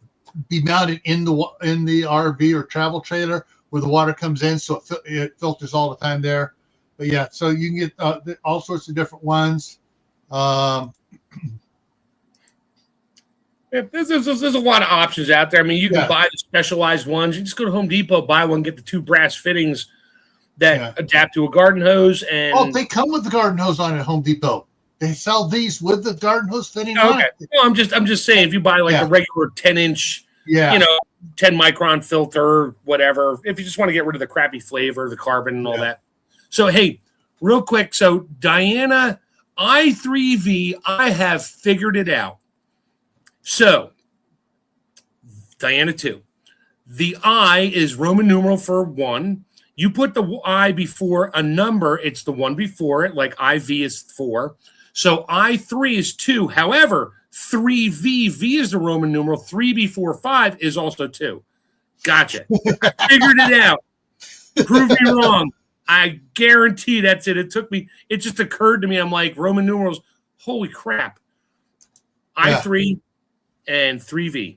be mounted in the RV or travel trailer where the water comes in, so it filters all the time there. But yeah, so you can get all sorts of different ones. There's a lot of options out there. I mean, you can buy the specialized ones. You just go to Home Depot, buy one, get the 2 brass fittings that adapt to a garden hose. And they come with the garden hose on at Home Depot. They sell these with the garden hose fitting on it. Well, I'm just saying, if you buy like a regular 10-inch, 10 micron filter, whatever, if you just want to get rid of the crappy flavor, the carbon and all that. So, hey, real quick. So, Diana, i3V, I have figured it out. So, Diana 2. The I is Roman numeral for 1. You put the I before a number, it's the one before it, like IV is 4. So I3 is 2. However, 3V, V is the Roman numeral, 3 before 5 is also 2. Gotcha. Figured it out. Prove me wrong. I guarantee that's it. It just occurred to me. I'm like, Roman numerals, holy crap. I3 and 3V.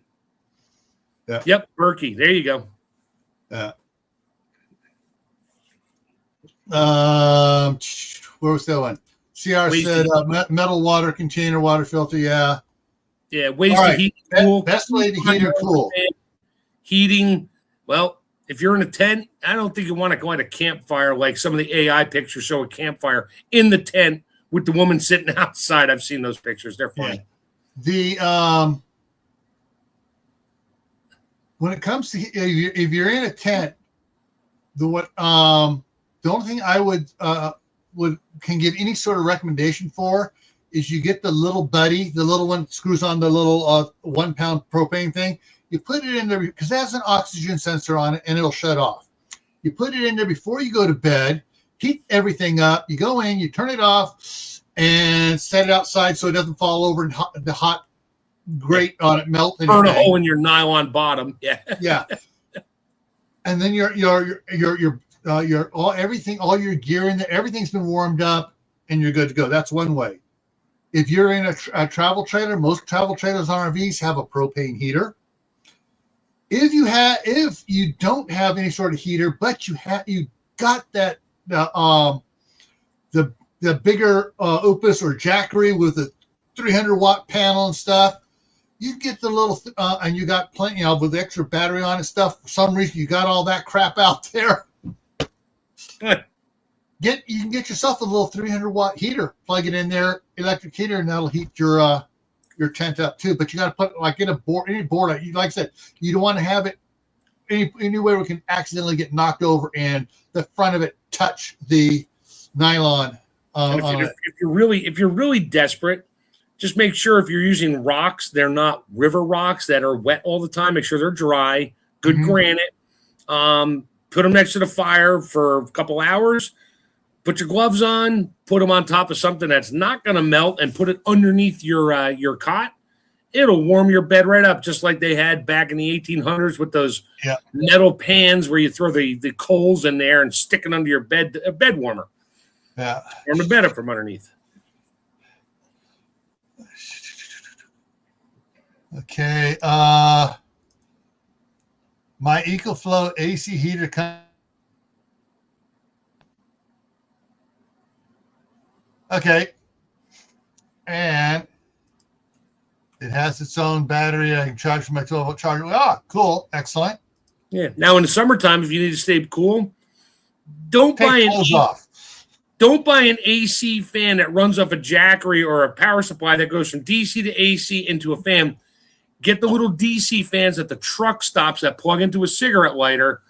Yeah. Yep, Berkey. There you go. Yeah. Where was that one? CR said metal water container, water filter. Yeah. Yeah. Ways to heat, cool. Best way to heat or cool. Heating. Well, if you're in a tent, I don't think you want to go at a campfire like some of the AI pictures show a campfire in the tent with the woman sitting outside. I've seen those pictures. They're funny. Yeah. When it comes to if you're in a tent, the only thing I would can give any sort of recommendation for is you get the little buddy, the little one that screws on the little 1 pound propane thing. You put it in there because it has an oxygen sensor on it and it'll shut off. You put it in there before you go to bed, heat everything up. You go in, you turn it off, and set it outside so it doesn't fall over and the hot grate on it melt. Burn a hole in your nylon bottom. Yeah. Yeah. And then your everything, all your gear in there, everything's been warmed up and you're good to go. That's one way. If you're in a travel trailer, most travel trailers and RVs have a propane heater. If you don't have any sort of heater, but you got that the bigger Opus or Jackery with the 300-watt panel and stuff, you get the little and you got plenty with the extra battery on and stuff. For some reason, you got all that crap out there. You can get yourself a little 300-watt heater, plug it in there, electric heater, and that'll heat your tent up too. But you got to put any board. Like I said, you don't want to have it anywhere we can accidentally get knocked over and the front of it touch the nylon. If you're really desperate, just make sure if you're using rocks, they're not river rocks that are wet all the time. Make sure they're dry, good granite. Put them next to the fire for a couple hours. Put your gloves on, put them on top of something that's not going to melt, and put it underneath your cot. It'll warm your bed right up, just like they had back in the 1800s with those metal pans where you throw the coals in there and stick it under your bed warmer. Yeah. Warm the bed up from underneath. Okay. My EcoFlow AC heater okay. And it has its own battery. I can charge from my 12-volt charger. Ah, cool. Excellent. Yeah. Now, in the summertime, if you need to stay cool, don't buy an AC fan that runs off a Jackery or a power supply that goes from DC to AC into a fan. Get the little DC fans at the truck stops that plug into a cigarette lighter,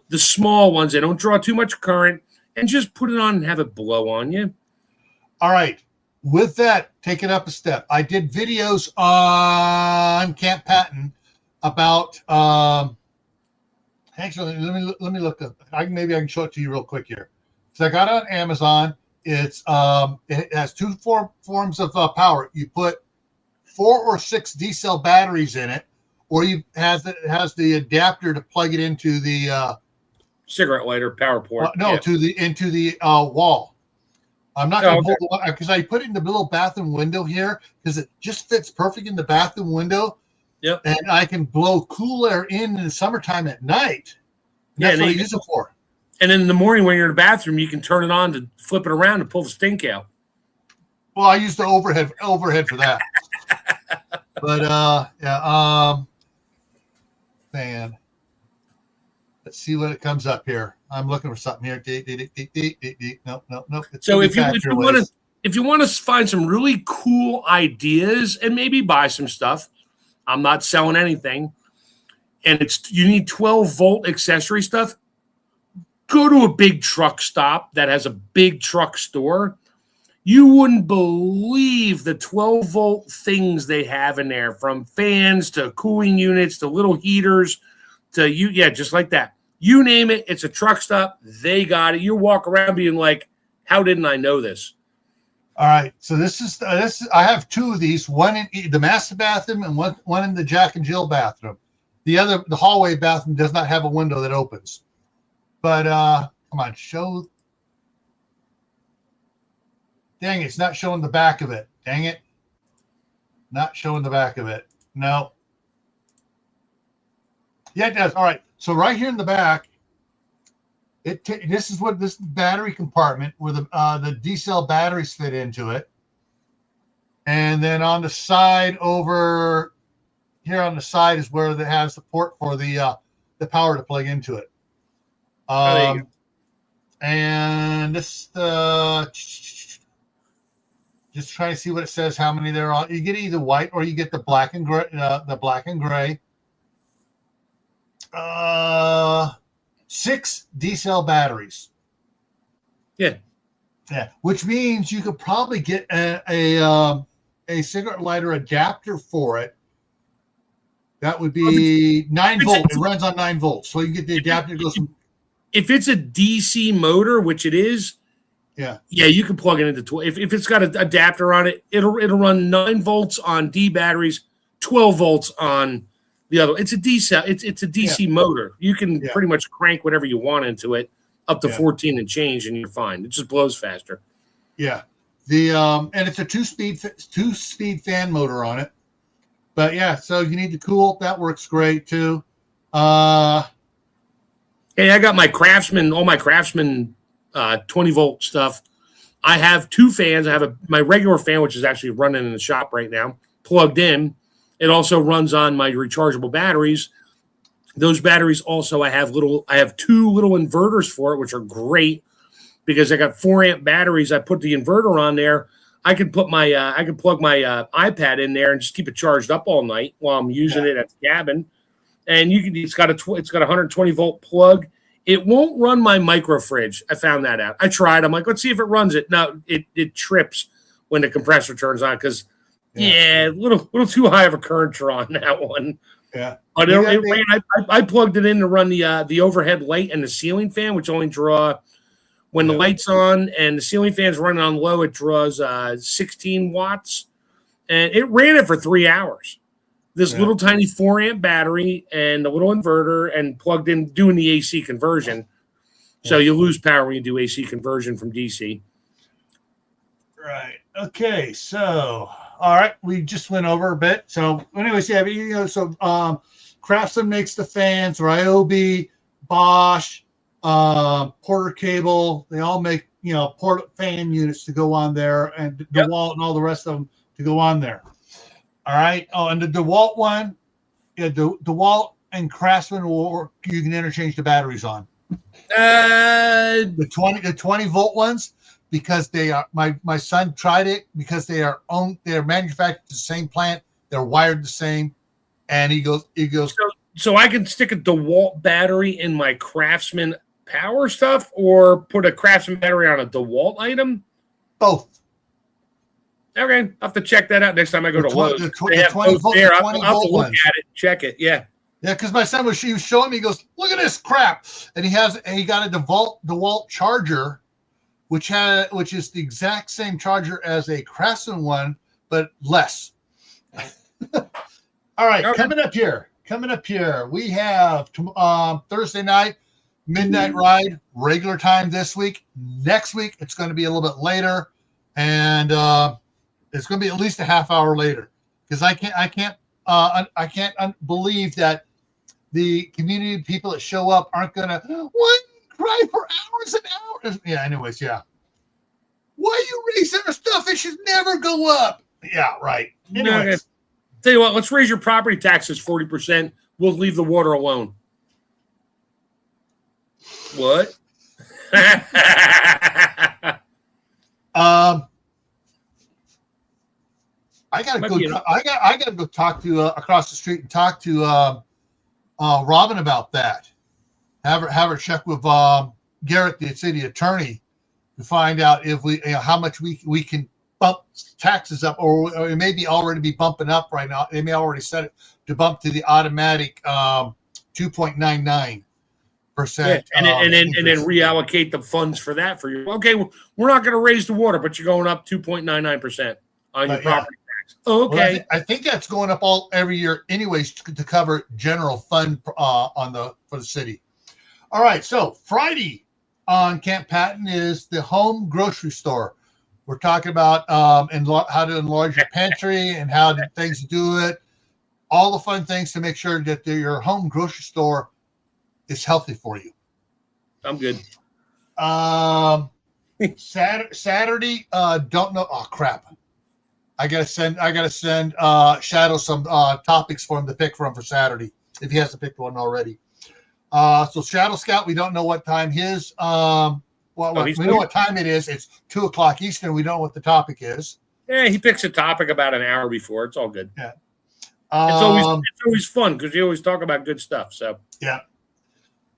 the small ones. They don't draw too much current, and just put it on and have it blow on you. All right. With that, take it up a step. I did videos on Camp Patton about actually let me look up. Maybe I can show it to you real quick here. So I got it on Amazon. It has two forms of power. You put 4 or 6 D-cell batteries in it, or it has the adapter to plug it into the cigarette lighter power port. into the wall. I'm not going to hold the one because I put it in the little bathroom window here because it just fits perfect in the bathroom window. Yep. And I can blow cool air in the summertime at night. That's what I use it for. And in the morning when you're in the bathroom, you can turn it on to flip it around and pull the stink out. Well, I use the overhead for that. But man, let's see what it comes up here. I'm looking for something here. Nope. So if you want to find some really cool ideas and maybe buy some stuff, I'm not selling anything, and you need 12-volt accessory stuff. Go to a big truck stop that has a big truck store. You wouldn't believe the 12-volt things they have in there, from fans to cooling units to little heaters to just like that. You name it, it's a truck stop. They got it. You walk around being like, how didn't I know this? All right. So this is I have two of these, one in the master bathroom and one in the Jack and Jill bathroom. The hallway bathroom does not have a window that opens. But come on, show. Dang, it's not showing the back of it. Dang it. Not showing the back of it. No. Yeah, it does. All right. So right here in the back, this is battery compartment where the D-cell batteries fit into it. And then on the side over here on the side is where it has the port for the power to plug into it. There you go. And this just trying to see what it says, how many there are. You get either white or you get the black and gray. 6 D-cell batteries. Yeah. Which means you could probably get a cigarette lighter adapter for it. That would be 9 volts. It runs on 9 volts, so you get the adapter. If it's a DC motor, which it is, yeah, you can plug it into 12. If it's got an adapter on it, it'll run 9 volts on D batteries, 12 volts on the other. It's a DC. It's a DC motor. You can pretty much crank whatever you want into it up to 14 and change, and you're fine. It just blows faster. Yeah. And it's a two-speed fan motor on it. But yeah, so you need to cool. That works great too. Hey, I got my Craftsman, all my Craftsman 20-volt stuff. I have 2 fans. I have my regular fan, which is actually running in the shop right now, plugged in. It also runs on my rechargeable batteries. Those batteries also, I have 2 little inverters for it, which are great because I got 4 amp batteries. I put the inverter on there. I can plug my iPad in there and just keep it charged up all night while I'm using it at the cabin. And it's got a 120 volt plug. It won't run my micro fridge. I found that out. I tried. I'm like, let's see if it runs it. No, it trips when the compressor turns on because a little too high of a current draw on that one. Yeah, but it ran. I plugged it in to run the overhead light and the ceiling fan, which only draw when the light's on and the ceiling fan's running on low. It draws 16 watts, and it ran it for 3 hours. This little tiny 4 amp battery and a little inverter and plugged in doing the AC conversion. So you lose power when you do AC conversion from DC. Right. Okay. So, all right. We just went over a bit. So anyways, Craftsman makes the fans, Ryobi, Bosch, Porter Cable. They all make, port fan units to go on there, and DeWalt and all the rest of them to go on there. All right. Oh, and the DeWalt one, DeWalt and Craftsman you can interchange the batteries on. The 20 volt ones, because they are my son tried it because they're manufactured at the same plant, they're wired the same, and he goes. So I can stick a DeWalt battery in my Craftsman power stuff, or put a Craftsman battery on a DeWalt item. Both. Okay, I'll have to check that out next time I go to Lowe's. The 20 volt, there. I'll have to look at it, check it. Yeah, because my son was showing me. He goes, "Look at this crap," and he got a DeWalt charger, which is the exact same charger as a Craftsman one, but less. All right, coming up here, we have Thursday night midnight ride, regular time this week. Next week it's going to be a little bit later, and it's going to be at least a half hour later, because I can't believe that the community people that show up aren't going to cry for hours and hours. Yeah. Anyways, yeah. Why you raising our stuff? It should never go up. Yeah, right. Anyways, tell you what, let's raise your property taxes 40%. We'll leave the water alone. What? I gotta go talk to across the street and talk to Robin about that. Have her check with Garrett, the city attorney, to find out if how much we can bump taxes up, or it may be already be bumping up right now. They may already set it to bump to the automatic 2.99. percent. And then reallocate the funds for that for you. Okay, we're not going to raise the water, but you're going up 2.99% on your property tax. Okay, well, I think that's going up every year, anyways, to cover general fund for the city. All right, so Friday on Camp Patton is the home grocery store. We're talking about how to enlarge your pantry and how things to do it. All the fun things to make sure that your home grocery store is healthy for you. I'm good. Saturday, don't know. Oh crap! I gotta send Shadow some topics for him to pick from for Saturday if he hasn't picked one already. So Shadow Scout, we don't know what time his we know what time it is. It's 2:00 Eastern. We don't know what the topic is. Yeah, he picks a topic about an hour before. It's all good. Yeah. It's always fun because you always talk about good stuff. So yeah.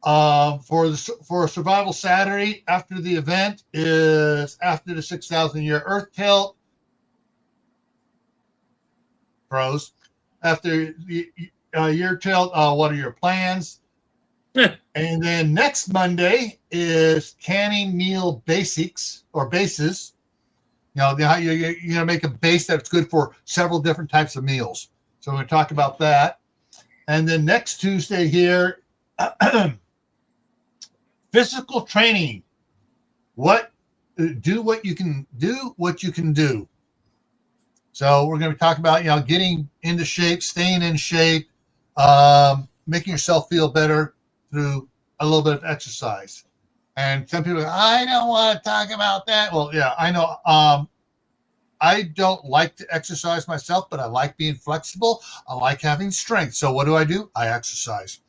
For Survival Saturday after the event is after the 6,000 year Earth tilt. Pros. After the year tilt, what are your plans? And then next Monday is canning meal basics or bases. You're going to make a base that's good for several different types of meals. So we're going to talk about that. And then next Tuesday here, physical training. Do what you can do. So we're going to talk about, getting into shape, staying in shape, making yourself feel better through a little bit of exercise. And some people, I don't want to talk about that. Well, yeah, I know. I don't like to exercise myself, but I like being flexible. I like having strength. So what do? I exercise.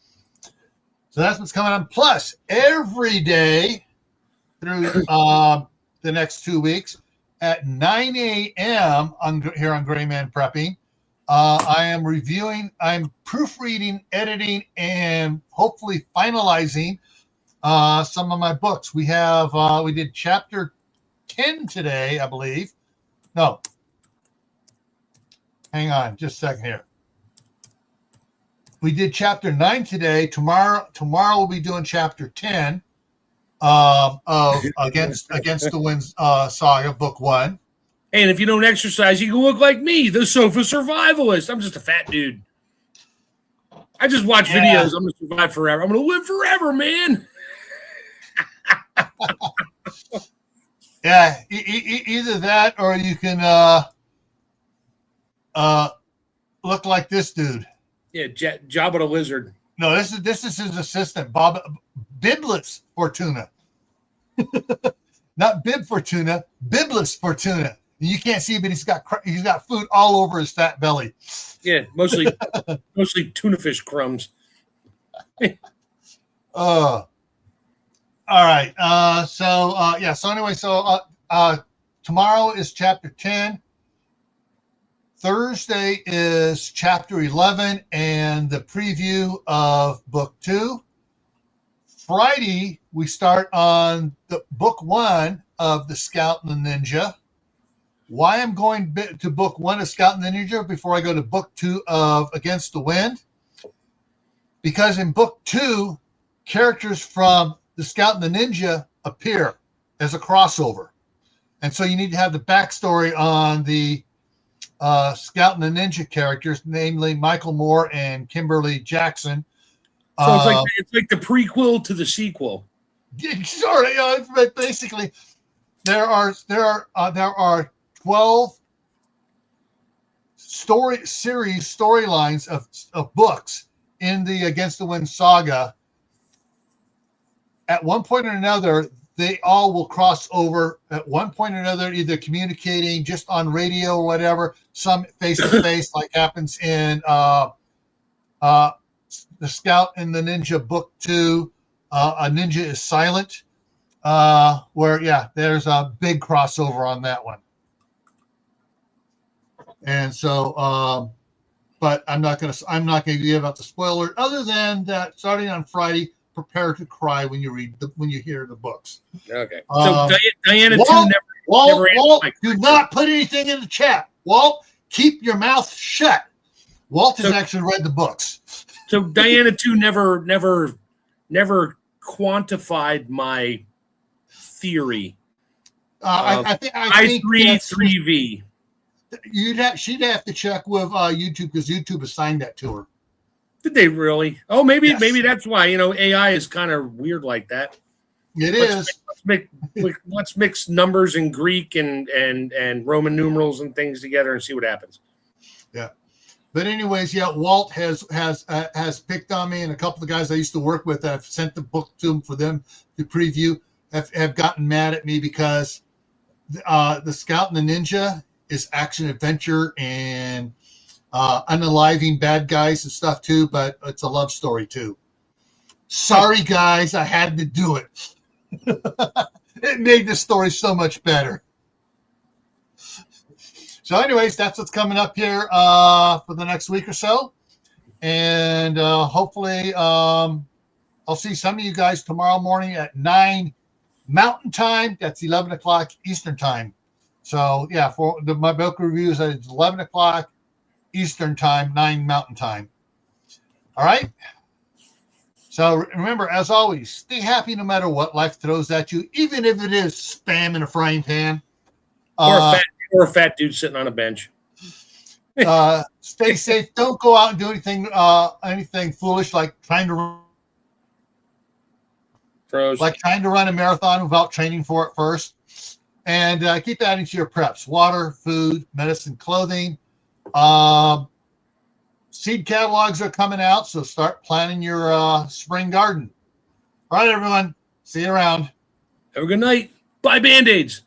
So that's what's coming on. Plus, every day through the next 2 weeks at 9 a.m. Here on Gray Man Prepping, I'm proofreading, editing, and hopefully finalizing some of my books. We did chapter 10 today, I believe. No. Hang on just a second here. We did chapter 9 today. Tomorrow we'll be doing chapter 10 of Against the Wind Saga, book 1. And if you don't exercise, you can look like me, the sofa survivalist. I'm just a fat dude. I just watch videos. I'm going to survive forever. I'm going to live forever, man. Yeah, either that or you can look like this dude. Yeah, Jabba the Lizard. No, this is his assistant, Bob Bibless Fortuna. Not Bib Fortuna, Bibless Fortuna. You can't see, but he's got food all over his fat belly. Yeah, mostly tuna fish crumbs. All right. So anyway, tomorrow is chapter 10. Thursday is chapter 11 and the preview of book 2. Friday, we start on the book 1 of the Scout and the Ninja. Why I'm going to book 1 of Scout and the Ninja before I go to book 2 of Against the Wind? Because in book 2, characters from the Scout and the Ninja appear as a crossover. And so you need to have the backstory on the Scout and the Ninja characters, namely Michael Moore and Kimberly Jackson. So it's like the prequel to the sequel. Sort of, but basically, there are 12 storylines of books in the Against the Wind saga. At one point or another, they all will cross over at one point or another, either communicating just on radio or whatever, some face-to-face like happens in the Scout and the Ninja book 2, A Ninja is Silent, where, there's a big crossover on that one. And so, but I'm not going to give out the spoiler other than that starting on Friday, prepare to cry when you hear the books. Okay. So Diana Walt, never Walt, do not put anything in the chat. Walt, keep your mouth shut. Walt has actually read the books. So Diana 2 never quantified my theory. I think I3-3V. She'd have to check with YouTube because YouTube assigned that to her. Did they really? Oh, maybe Yes. maybe that's why. AI is kind of weird like that. Let's mix numbers in Greek and Roman numerals and things together and see what happens. Yeah. But anyways, yeah, Walt has picked on me, and a couple of guys I used to work with, I've sent the book to them for them to preview, have gotten mad at me because the Scout and the Ninja is action adventure and unaliving bad guys and stuff too, but it's a love story too. Sorry guys, I had to do it. It made the story so much better. So anyways, that's what's coming up here for the next week or so. And hopefully I'll see some of you guys tomorrow morning at 9 Mountain Time. That's 11 o'clock Eastern Time. So, yeah, for my book reviews, it's 11 o'clock Eastern Time, 9 Mountain Time. All right? So remember, as always, stay happy no matter what life throws at you, even if it is spam in a frying pan. Or a fat dude sitting on a bench. Stay safe. Don't go out and do anything foolish like trying to run a marathon without training for it first. And keep adding to your preps: water, food, medicine, clothing. Seed catalogs are coming out, so start planning your spring garden. All right, everyone. See you around. Have a good night. Buy Band-Aids.